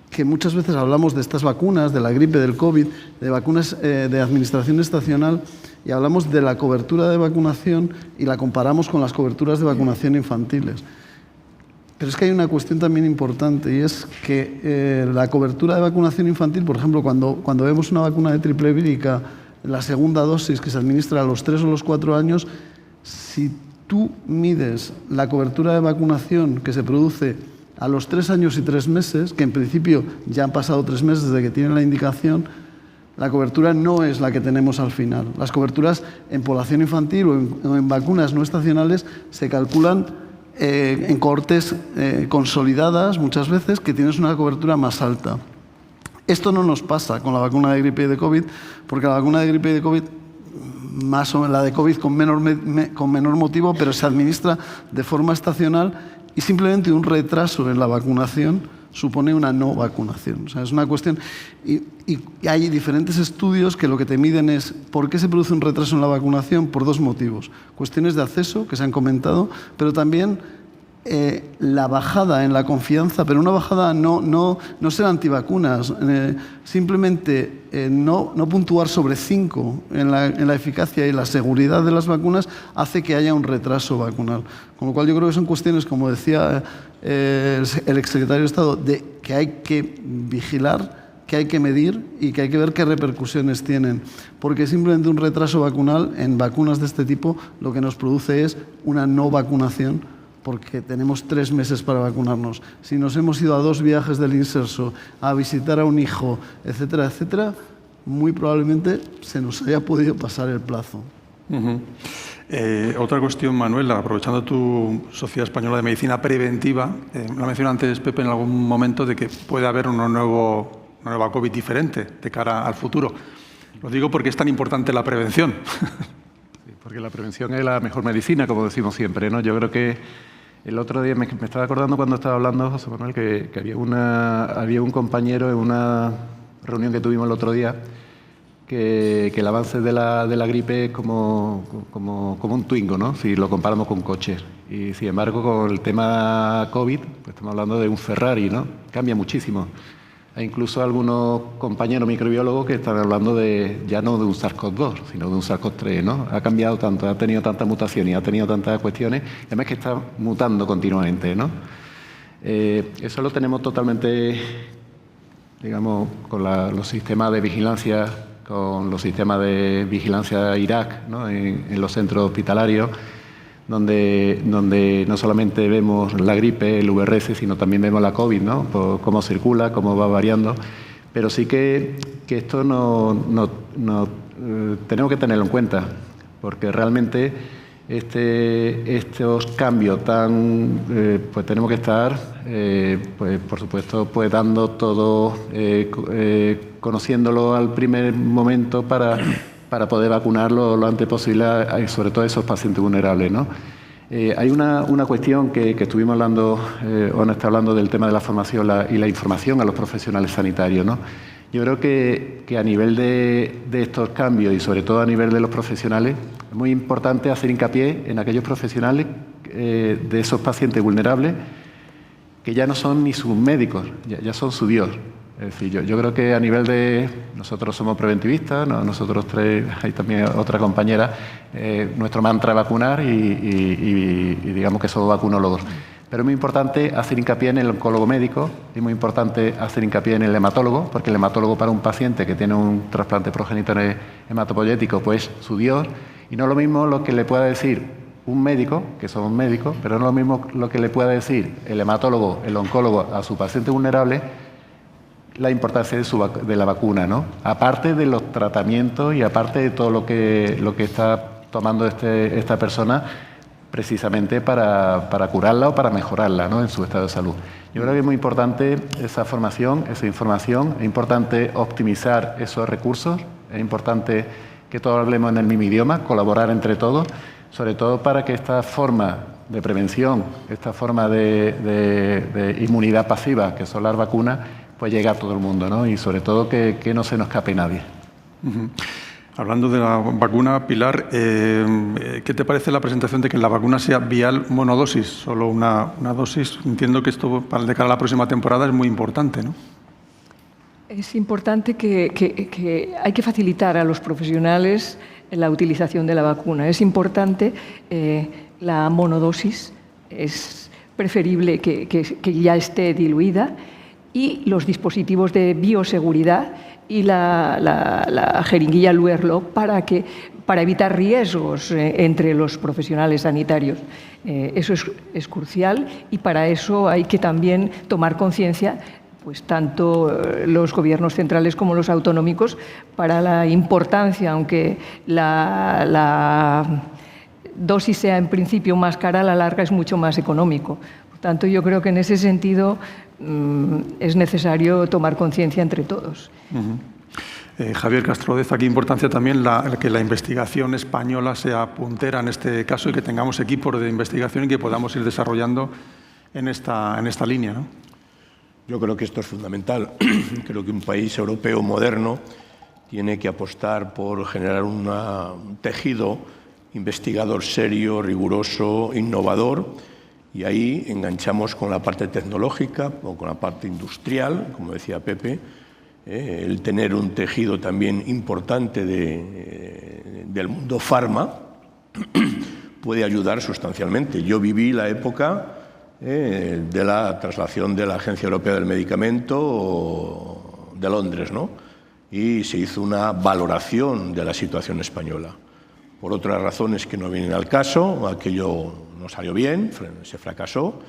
que muchas veces hablamos de estas vacunas, de la gripe, del COVID, de vacunas de administración estacional, y hablamos de la cobertura de vacunación y la comparamos con las coberturas de vacunación infantiles. Pero es que hay una cuestión también importante, y es que la cobertura de vacunación infantil, por ejemplo, cuando vemos una vacuna de triple vírica, la segunda dosis que se administra a los 3 o los 4 años, si tú mides la cobertura de vacunación que se produce a los 3 años y 3 meses, que en principio ya han pasado 3 meses desde que tienen la indicación, la cobertura no es la que tenemos al final. Las coberturas en población infantil o en vacunas no estacionales se calculan en cohortes consolidadas muchas veces, que tienes una cobertura más alta. Esto no nos pasa con la vacuna de gripe y de COVID, porque la vacuna de gripe y de COVID, más o menos la de COVID con menor motivo, pero se administra de forma estacional, y simplemente un retraso en la vacunación supone una no vacunación. O sea, es una cuestión, y hay diferentes estudios que lo que te miden es por qué se produce un retraso en la vacunación, por 2 motivos. Cuestiones de acceso, que se han comentado, pero también la bajada en la confianza, pero una bajada no ser antivacunas, simplemente no puntuar sobre 5 en la eficacia y la seguridad de las vacunas hace que haya un retraso vacunal. Con lo cual yo creo que son cuestiones, como decía el exsecretario de Estado, que hay que vigilar, que hay que medir y que hay que ver qué repercusiones tienen, porque simplemente un retraso vacunal en vacunas de este tipo lo que nos produce es una no vacunación, porque tenemos 3 meses para vacunarnos. Si nos hemos ido a 2 viajes del inserso, a visitar a un hijo, etcétera, etcétera, muy probablemente se nos haya podido pasar el plazo. Otra cuestión, Manuela, aprovechando tu Sociedad Española de Medicina Preventiva, lo mencionó antes Pepe en algún momento de que puede haber una nueva COVID diferente de cara al futuro. Lo digo porque es tan importante la prevención. porque la prevención es la mejor medicina, como decimos siempre, ¿no? Yo creo que el otro día me estaba acordando cuando estaba hablando, José Manuel, que había un compañero en una reunión que tuvimos el otro día que el avance de la gripe es como un Twingo, ¿no? Si lo comparamos con coches. Y sin embargo, con el tema COVID, pues estamos hablando de un Ferrari, ¿no? Cambia muchísimo. Hay incluso algunos compañeros microbiólogos que están hablando ya no de un SARS-CoV-2, sino de un SARS-CoV-3, ¿no? Ha cambiado tanto, ha tenido tantas mutaciones y ha tenido tantas cuestiones, y además que está mutando continuamente, ¿no? Eso lo tenemos totalmente, digamos, con los sistemas de vigilancia, con los sistemas de vigilancia Irak, ¿no? En los centros hospitalarios, donde no solamente vemos la gripe, el VRS, sino también vemos la COVID, ¿no? Por cómo circula, cómo va variando. Pero sí que esto tenemos que tenerlo en cuenta, porque realmente estos cambios pues tenemos que estar, pues por supuesto, pues dando todo, conociéndolo al primer momento para poder vacunarlo lo antes posible, sobre todo a esos pacientes vulnerables, ¿no? Hay una cuestión que estuvimos hablando, Ona está hablando del tema de la formación y la información a los profesionales sanitarios, ¿no? Yo creo que a nivel de estos cambios y sobre todo a nivel de los profesionales, es muy importante hacer hincapié en aquellos profesionales de esos pacientes vulnerables que ya no son ni sus médicos, ya son su Dios. Es decir, yo creo que a nivel de... Nosotros somos preventivistas, ¿no? Nosotros tres, hay también otra compañera, nuestro mantra es vacunar y digamos que somos vacunólogos. Pero es muy importante hacer hincapié en el oncólogo médico, es muy importante hacer hincapié en el hematólogo, porque el hematólogo para un paciente que tiene un trasplante progenitor hematopoyético, pues su Dios, y no es lo mismo lo que le pueda decir un médico, que somos médicos, pero no es lo mismo lo que le pueda decir el hematólogo, el oncólogo a su paciente vulnerable, la importancia de la vacuna, ¿no? Aparte de los tratamientos y aparte de todo lo que está tomando esta persona precisamente para curarla o para mejorarla, ¿no? En su estado de salud. Yo creo que es muy importante esa formación, esa información, es importante optimizar esos recursos, es importante que todos hablemos en el mismo idioma, colaborar entre todos, sobre todo para que esta forma de prevención, esta forma de inmunidad pasiva, que son las vacunas, pues llegue a todo el mundo, ¿no? Y sobre todo que no se nos escape nadie. Hablando de la vacuna, Pilar, ¿qué te parece la presentación de que la vacuna sea vial monodosis, solo una dosis? Entiendo que esto, de cara a la próxima temporada, es muy importante, ¿no? Es importante que hay que facilitar a los profesionales la utilización de la vacuna. Es importante la monodosis, es preferible que ya esté diluida, y los dispositivos de bioseguridad y la jeringuilla Luer-Lock para evitar riesgos entre los profesionales sanitarios. Eso es crucial, y para eso hay que también tomar conciencia, pues tanto los gobiernos centrales como los autonómicos, para la importancia, aunque la dosis sea en principio más cara, a la larga es mucho más económico. Por tanto, yo creo que en ese sentido es necesario tomar conciencia entre todos. Javier Castrodez, aquí importancia también que la investigación española sea puntera en este caso y que tengamos equipos de investigación y que podamos ir desarrollando en esta línea, ¿no? Yo creo que esto es fundamental. Creo que un país europeo moderno tiene que apostar por generar un tejido investigador serio, riguroso, innovador, y ahí enganchamos con la parte tecnológica o con la parte industrial, como decía Pepe, el tener un tejido también importante del mundo farma puede ayudar sustancialmente. Yo viví la época de la traslación de la Agencia Europea del Medicamento de Londres, ¿no? Y se hizo una valoración de la situación española. Por otras razones que no vienen al caso, aquello no salió bien, se fracasó,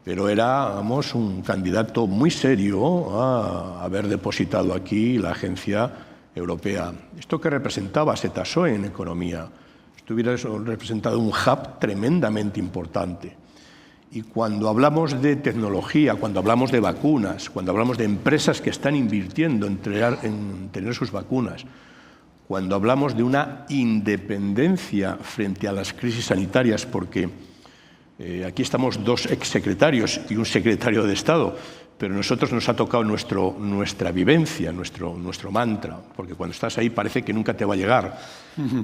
pero éramos un candidato muy serio a haber depositado aquí la Agencia Europea. Esto que representaba se tasó en economía. Esto hubiera representado un hub tremendamente importante. Y cuando hablamos de tecnología, cuando hablamos de vacunas, cuando hablamos de empresas que están invirtiendo en tener sus vacunas, cuando hablamos de una independencia frente a las crisis sanitarias, porque aquí estamos dos exsecretarios y un secretario de Estado, pero a nosotros nos ha tocado nuestra vivencia, nuestro mantra, porque cuando estás ahí parece que nunca te va a llegar.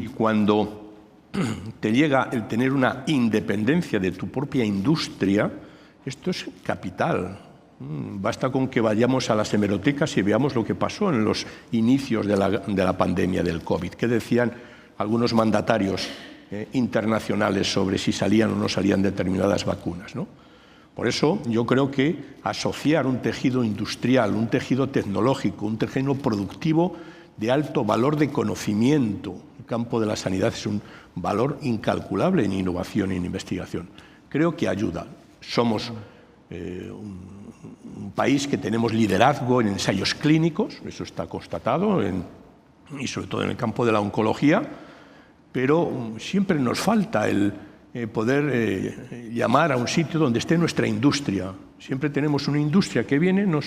Y cuando te llega el tener una independencia de tu propia industria, esto es capital. Basta con que vayamos a las hemerotecas y veamos lo que pasó en los inicios de la pandemia del COVID. ¿Qué decían algunos mandatarios internacionales sobre si salían o no salían determinadas vacunas, ¿no? Por eso yo creo que asociar un tejido industrial, un tejido tecnológico, un tejido productivo de alto valor de conocimiento, el campo de la sanidad es un valor incalculable en innovación y en investigación. Creo que ayuda. Somos un país que tenemos liderazgo en ensayos clínicos, eso está constatado, y sobre todo en el campo de la oncología, pero siempre nos falta el poder llamar a un sitio donde esté nuestra industria. Siempre tenemos una industria que viene, nos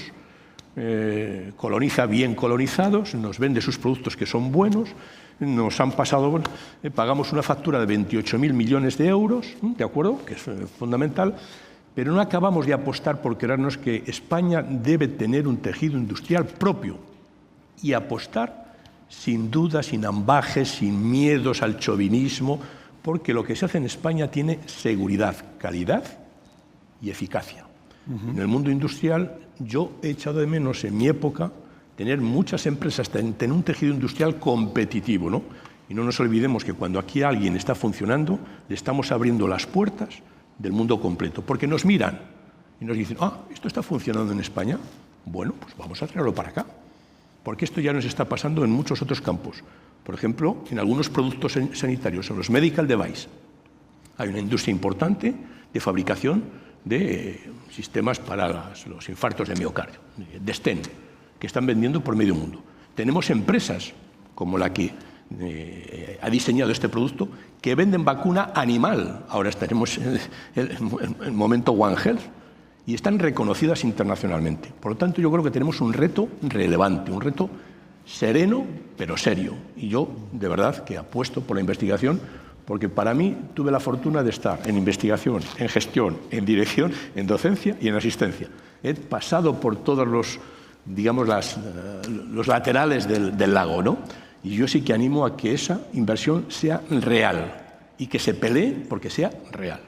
coloniza bien colonizados, nos vende sus productos que son buenos, nos han pasado, pagamos una factura de 28.000 millones de euros, ¿de acuerdo?, que es fundamental, pero no acabamos de apostar por creernos que España debe tener un tejido industrial propio y apostar sin duda, sin ambajes, sin miedos al chauvinismo, porque lo que se hace en España tiene seguridad, calidad y eficacia. En el mundo industrial yo he echado de menos en mi época tener muchas empresas, tener un tejido industrial competitivo, ¿no? Y no nos olvidemos que cuando aquí alguien está funcionando, le estamos abriendo las puertas del mundo completo, porque nos miran y nos dicen, esto está funcionando en España, bueno, pues vamos a traerlo para acá, porque esto ya nos está pasando en muchos otros campos. Por ejemplo, en algunos productos sanitarios, en los medical device, hay una industria importante de fabricación de sistemas para los infartos de miocardio, de stent, que están vendiendo por medio mundo. Tenemos empresas como la que ha diseñado este producto que venden vacuna animal. Ahora estaremos en el momento One Health y están reconocidas internacionalmente. Por lo tanto, yo creo que tenemos un reto relevante, un reto sereno pero serio. Y yo, de verdad, que apuesto por la investigación, porque para mí tuve la fortuna de estar en investigación, en gestión, en dirección, en docencia y en asistencia. He pasado por todos los, digamos, los laterales del lago, ¿no? Y yo sí que animo a que esa inversión sea real y que se pelee porque sea real.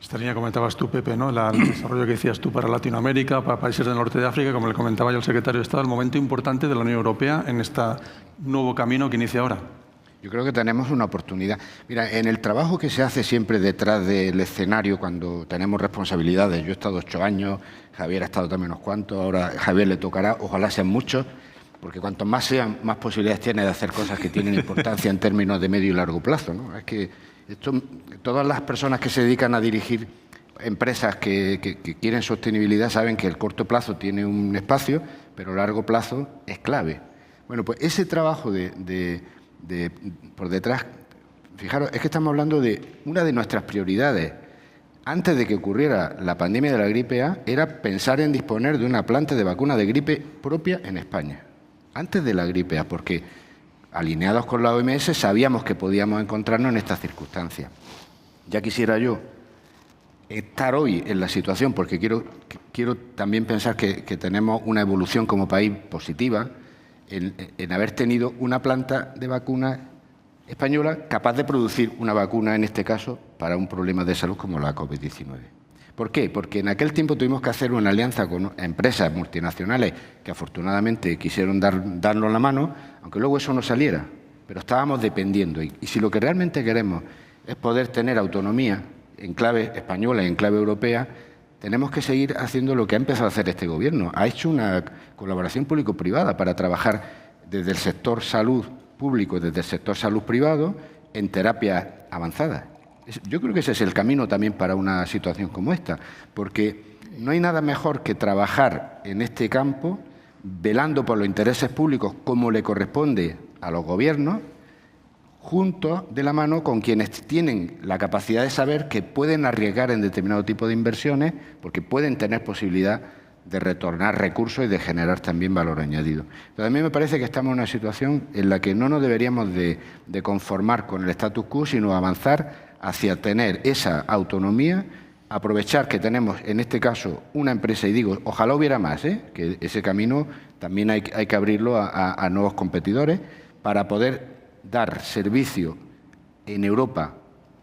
Esta línea comentabas tú, Pepe, ¿no? El desarrollo que decías tú para Latinoamérica, para países del norte de África, como le comentaba yo al secretario de Estado, el momento importante de la Unión Europea en este nuevo camino que inicia ahora. Yo creo que tenemos una oportunidad. Mira, en el trabajo que se hace siempre detrás del escenario, cuando tenemos responsabilidades, yo he estado 8 años, Javier ha estado también unos cuantos, ahora a Javier le tocará, ojalá sean muchos, porque cuanto más sean, más posibilidades tiene de hacer cosas que tienen importancia en términos de medio y largo plazo, ¿no? Es que todas las personas que se dedican a dirigir empresas que quieren sostenibilidad saben que el corto plazo tiene un espacio, pero el largo plazo es clave. Bueno, pues ese trabajo por detrás, fijaros, es que estamos hablando de una de nuestras prioridades. Antes de que ocurriera la pandemia de la gripe A, era pensar en disponer de una planta de vacuna de gripe propia en España. Antes de la gripe A, porque alineados con la OMS sabíamos que podíamos encontrarnos en estas circunstancias. Ya quisiera yo estar hoy en la situación, porque quiero también pensar que tenemos una evolución como país positiva, en haber tenido una planta de vacuna española capaz de producir una vacuna, en este caso, para un problema de salud como la COVID-19. ¿Por qué? Porque en aquel tiempo tuvimos que hacer una alianza con empresas multinacionales que afortunadamente quisieron darnos la mano, aunque luego eso no saliera, pero estábamos dependiendo. Y si lo que realmente queremos es poder tener autonomía en clave española y en clave europea, tenemos que seguir haciendo lo que ha empezado a hacer este Gobierno. Ha hecho una colaboración público-privada para trabajar desde el sector salud público y desde el sector salud privado en terapias avanzadas. Yo creo que ese es el camino también para una situación como esta, porque no hay nada mejor que trabajar en este campo velando por los intereses públicos como le corresponde a los gobiernos, juntos de la mano con quienes tienen la capacidad de saber que pueden arriesgar en determinado tipo de inversiones porque pueden tener posibilidad de retornar recursos y de generar también valor añadido. Entonces, a mí me parece que estamos en una situación en la que no nos deberíamos de conformar con el status quo, sino avanzar hacia tener esa autonomía, aprovechar que tenemos, en este caso, una empresa, y digo, ojalá hubiera más, que ese camino también hay que abrirlo a nuevos competidores para poder dar servicio en Europa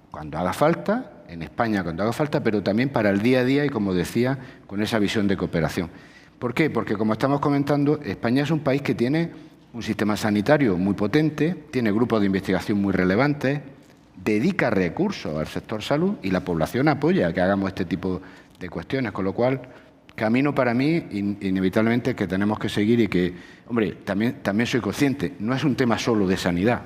cuando haga falta, en España cuando haga falta, pero también para el día a día y, como decía, con esa visión de cooperación. ¿Por qué? Porque, como estamos comentando, España es un país que tiene un sistema sanitario muy potente, tiene grupos de investigación muy relevantes, dedica recursos al sector salud y la población apoya que hagamos este tipo de cuestiones, con lo cual, camino para mí, inevitablemente, que tenemos que seguir y que, hombre, también soy consciente, no es un tema solo de sanidad.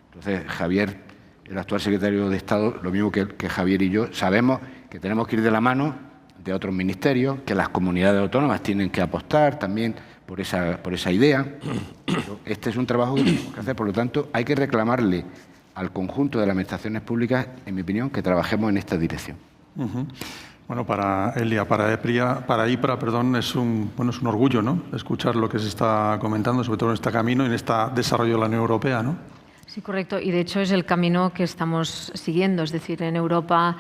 Entonces, Javier, el actual secretario de Estado, lo mismo que Javier y yo, sabemos que tenemos que ir de la mano de otros ministerios, que las comunidades autónomas tienen que apostar también por esa idea. Este es un trabajo que tenemos que hacer, por lo tanto, hay que reclamarle al conjunto de las administraciones públicas, en mi opinión, que trabajemos en esta dirección. Bueno, para Elia, para IPRA, es un orgullo, ¿no?, escuchar lo que se está comentando, sobre todo en este camino y en este desarrollo de la Unión Europea, ¿no? Sí, correcto. Y de hecho es el camino que estamos siguiendo. Es decir, en Europa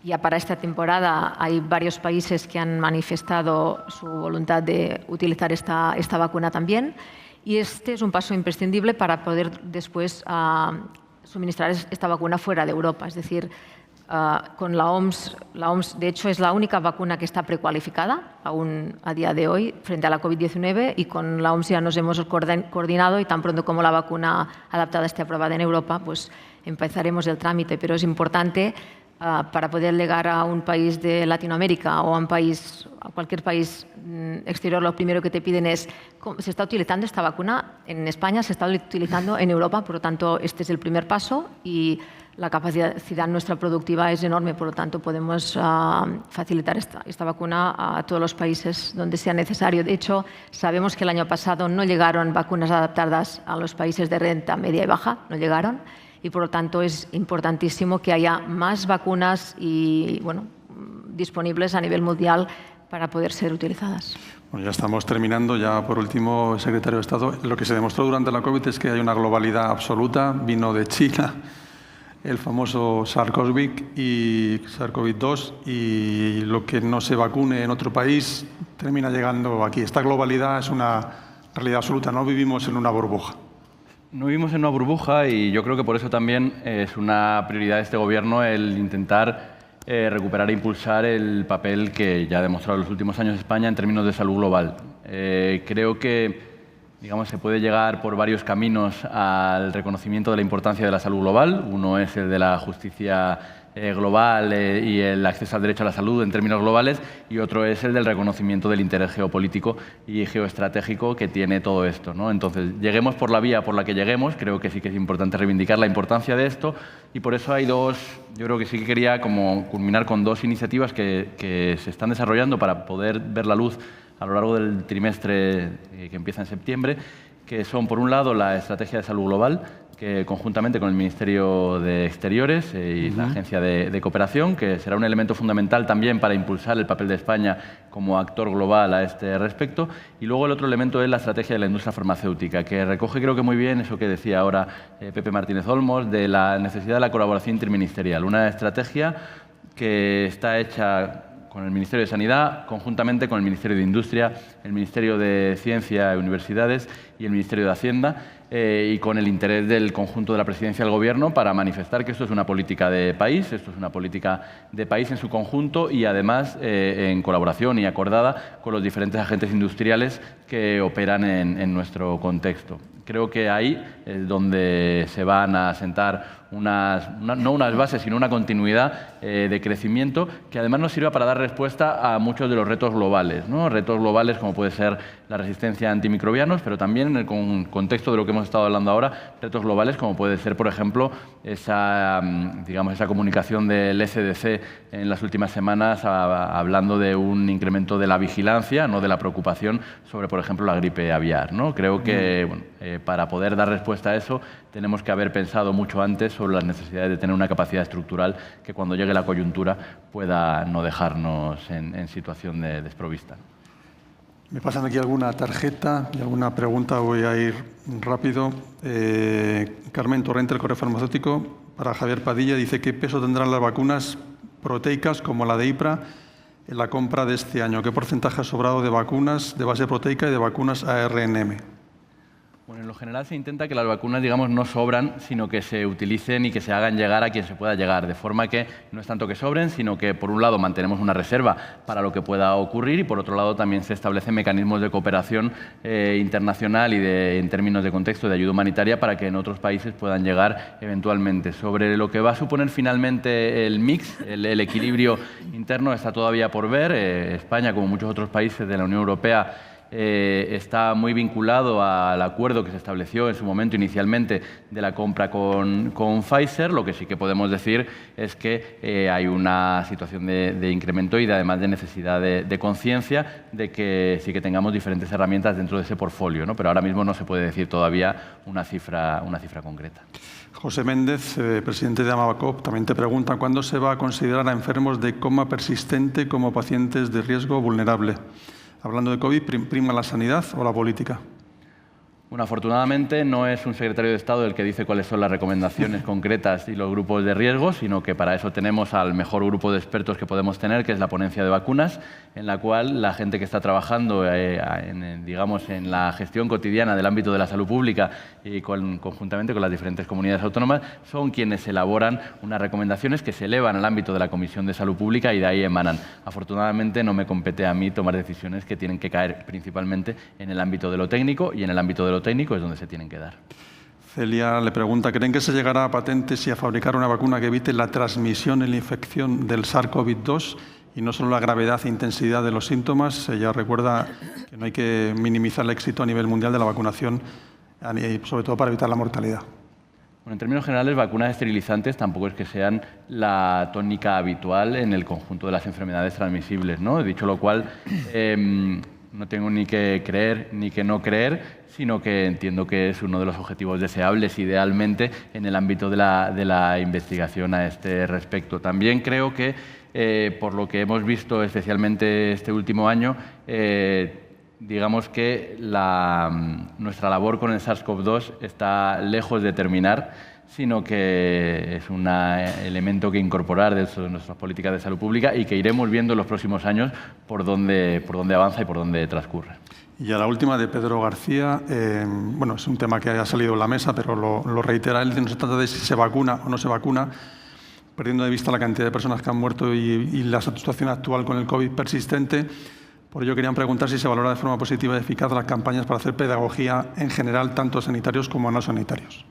ya para esta temporada hay varios países que han manifestado su voluntad de utilizar esta vacuna también. Y este es un paso imprescindible para poder después suministrar esta vacuna fuera de Europa. Es decir, con la OMS, de hecho, es la única vacuna que está precualificada aún a día de hoy frente a la COVID-19, y con la OMS ya nos hemos coordinado, y tan pronto como la vacuna adaptada esté aprobada en Europa, pues empezaremos el trámite. Pero es importante para poder llegar a un país de Latinoamérica o a cualquier país exterior, lo primero que te piden es: ¿se está utilizando esta vacuna en España? ¿Se está utilizando en Europa? Por lo tanto, este es el primer paso, y la capacidad nuestra productiva es enorme, por lo tanto podemos facilitar esta vacuna a todos los países donde sea necesario. De hecho, sabemos que el año pasado no llegaron vacunas adaptadas a los países de renta media y baja, no llegaron, y por lo tanto es importantísimo que haya más vacunas disponibles a nivel mundial para poder ser utilizadas. Bueno, ya estamos terminando. Ya por último, secretario de Estado, lo que se demostró durante la COVID es que hay una globalidad absoluta. Vino de China el famoso SARS-CoV y SARS-CoV-2, y lo que no se vacune en otro país termina llegando aquí. Esta globalidad es una realidad absoluta, no vivimos en una burbuja. No vivimos en una burbuja, y yo creo que por eso también es una prioridad de este Gobierno el intentar recuperar e impulsar el papel que ya ha demostrado en los últimos años España en términos de salud global. Creo que se puede llegar por varios caminos al reconocimiento de la importancia de la salud global. Uno es el de la justicia global y el acceso al derecho a la salud en términos globales, y otro es el del reconocimiento del interés geopolítico y geoestratégico que tiene todo esto, ¿no? Entonces, lleguemos por la vía por la que lleguemos, creo que sí que es importante reivindicar la importancia de esto, y por eso hay yo creo que sí que quería culminar con dos iniciativas que se están desarrollando para poder ver la luz a lo largo del trimestre que empieza en septiembre, que son, por un lado, la Estrategia de Salud Global, que conjuntamente con el Ministerio de Exteriores y la Agencia de Cooperación, que será un elemento fundamental también para impulsar el papel de España como actor global a este respecto. Y luego el otro elemento es la Estrategia de la Industria Farmacéutica, que recoge, creo que muy bien, eso que decía ahora Pepe Martínez Olmos, de la necesidad de la colaboración interministerial. Una estrategia que está hecha con el Ministerio de Sanidad, conjuntamente con el Ministerio de Industria, el Ministerio de Ciencia y Universidades y el Ministerio de Hacienda, y con el interés del conjunto de la Presidencia del Gobierno para manifestar que esto es una política de país, en su conjunto, y además en colaboración y acordada con los diferentes agentes industriales que operan en nuestro contexto. Creo que ahí es donde se van a sentar no unas bases, sino una continuidad de crecimiento que además nos sirva para dar respuesta a muchos de los retos globales, ¿no? Retos globales como puede ser la resistencia a antimicrobianos, pero también en el contexto de lo que hemos estado hablando ahora, retos globales como puede ser, por ejemplo, esa comunicación del ECDC en las últimas semanas hablando de un incremento de la vigilancia, no de la preocupación sobre, por ejemplo, la gripe aviar, ¿no? Creo que para poder dar respuesta a eso tenemos que haber pensado mucho antes sobre las necesidades de tener una capacidad estructural que cuando llegue la coyuntura pueda no dejarnos en situación de desprovista. Me pasan aquí alguna tarjeta y alguna pregunta, voy a ir rápido. Carmen Torrente, el Correo Farmacéutico, para Javier Padilla, dice: ¿qué peso tendrán las vacunas proteicas como la de IPRA en la compra de este año? ¿Qué porcentaje ha sobrado de vacunas de base proteica y de vacunas ARNM? Bueno, en lo general se intenta que las vacunas, digamos, no sobran, sino que se utilicen y que se hagan llegar a quien se pueda llegar, de forma que no es tanto que sobren, sino que, por un lado, mantenemos una reserva para lo que pueda ocurrir y, por otro lado, también se establecen mecanismos de cooperación internacional y en términos de contexto de ayuda humanitaria para que en otros países puedan llegar eventualmente. Sobre lo que va a suponer finalmente el mix, el equilibrio interno, está todavía por ver. España, como muchos otros países de la Unión Europea, está muy vinculado al acuerdo que se estableció en su momento inicialmente de la compra con Pfizer. Lo que sí que podemos decir es que hay una situación de incremento y además de necesidad de conciencia de que sí que tengamos diferentes herramientas dentro de ese portfolio, ¿no? Pero ahora mismo no se puede decir todavía una cifra concreta. José Méndez, presidente de Amavacop, también te pregunta: ¿cuándo se va a considerar a enfermos de coma persistente como pacientes de riesgo vulnerable? Hablando de COVID, ¿prima la sanidad o la política? Bueno, afortunadamente no es un secretario de Estado el que dice cuáles son las recomendaciones concretas y los grupos de riesgo, sino que para eso tenemos al mejor grupo de expertos que podemos tener, que es la ponencia de vacunas, en la cual la gente que está trabajando digamos, en la gestión cotidiana del ámbito de la salud pública y conjuntamente con las diferentes comunidades autónomas son quienes elaboran unas recomendaciones que se elevan al ámbito de la Comisión de Salud Pública y de ahí emanan. Afortunadamente no me compete a mí tomar decisiones que tienen que caer principalmente en el ámbito de lo técnico, y en el ámbito de lo técnico es donde se tienen que dar. Celia le pregunta: ¿creen que se llegará a patentes y a fabricar una vacuna que evite la transmisión y la infección del SARS-CoV-2 y no solo la gravedad e intensidad de los síntomas? Ella recuerda que no hay que minimizar el éxito a nivel mundial de la vacunación, sobre todo para evitar la mortalidad. Bueno, en términos generales, vacunas esterilizantes tampoco es que sean la tónica habitual en el conjunto de las enfermedades transmisibles, ¿no? Dicho lo cual, no tengo ni que creer ni que no creer, sino que entiendo que es uno de los objetivos deseables, idealmente, en el ámbito de la investigación a este respecto. También creo que, por lo que hemos visto especialmente este último año, digamos que nuestra labor con el SARS-CoV-2 está lejos de terminar, sino que es un elemento que incorporar dentro de nuestras políticas de salud pública y que iremos viendo en los próximos años por dónde avanza y por dónde transcurre. Y a la última, de Pedro García, bueno, es un tema que haya salido en la mesa, pero lo reitera él: no se trata de si se vacuna o no se vacuna, perdiendo de vista la cantidad de personas que han muerto y la situación actual con el COVID persistente. Por ello querían preguntar si se valora de forma positiva y eficaz las campañas para hacer pedagogía en general, tanto a sanitarios como a no sanitarios.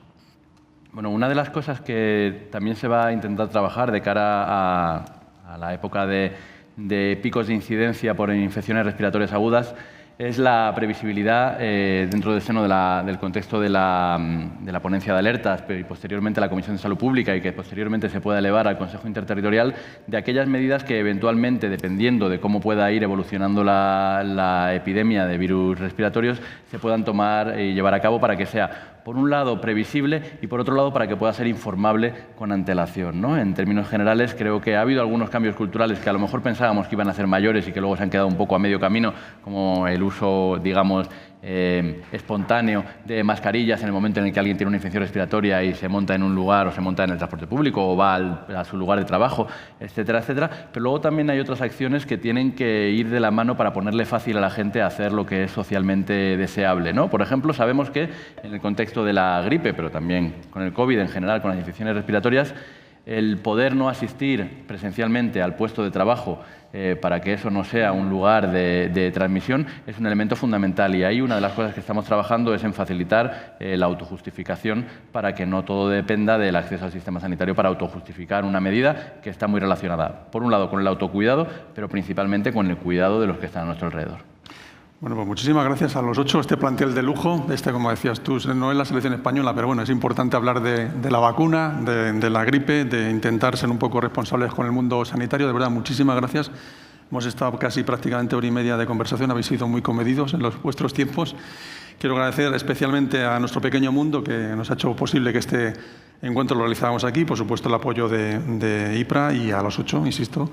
Bueno, una de las cosas que también se va a intentar trabajar de cara a la época de picos de incidencia por infecciones respiratorias agudas es la previsibilidad dentro del seno del contexto de la ponencia de alertas y posteriormente a la Comisión de Salud Pública, y que posteriormente se pueda elevar al Consejo Interterritorial, de aquellas medidas que eventualmente, dependiendo de cómo pueda ir evolucionando la epidemia de virus respiratorios, se puedan tomar y llevar a cabo para que sea, por un lado, previsible y, por otro lado, para que pueda ser informable con antelación, ¿no? En términos generales, creo que ha habido algunos cambios culturales que a lo mejor pensábamos que iban a ser mayores y que luego se han quedado un poco a medio camino, como el uso, digamos, espontáneo de mascarillas en el momento en el que alguien tiene una infección respiratoria y se monta en un lugar o se monta en el transporte público o va a su lugar de trabajo, etcétera, etcétera. Pero luego también hay otras acciones que tienen que ir de la mano para ponerle fácil a la gente a hacer lo que es socialmente deseable, ¿no? Por ejemplo, sabemos que en el contexto de la gripe, pero también con el COVID en general, con las infecciones respiratorias, el poder no asistir presencialmente al puesto de trabajo para que eso no sea un lugar de transmisión es un elemento fundamental, y ahí una de las cosas que estamos trabajando es en facilitar la autojustificación para que no todo dependa del acceso al sistema sanitario para autojustificar una medida que está muy relacionada, por un lado, con el autocuidado, pero principalmente con el cuidado de los que están a nuestro alrededor. Bueno, pues muchísimas gracias a los 8. Este plantel de lujo, como decías tú, no es la selección española, pero bueno, es importante hablar de la vacuna, de la gripe, de intentar ser un poco responsables con el mundo sanitario. De verdad, muchísimas gracias. Hemos estado casi prácticamente hora y media de conversación, habéis sido muy comedidos en los vuestros tiempos. Quiero agradecer especialmente a nuestro pequeño mundo que nos ha hecho posible que este encuentro lo realizáramos aquí, por supuesto el apoyo de IPRA y a los 8, insisto.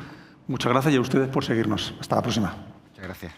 Muchas gracias y a ustedes por seguirnos. Hasta la próxima. Muchas gracias.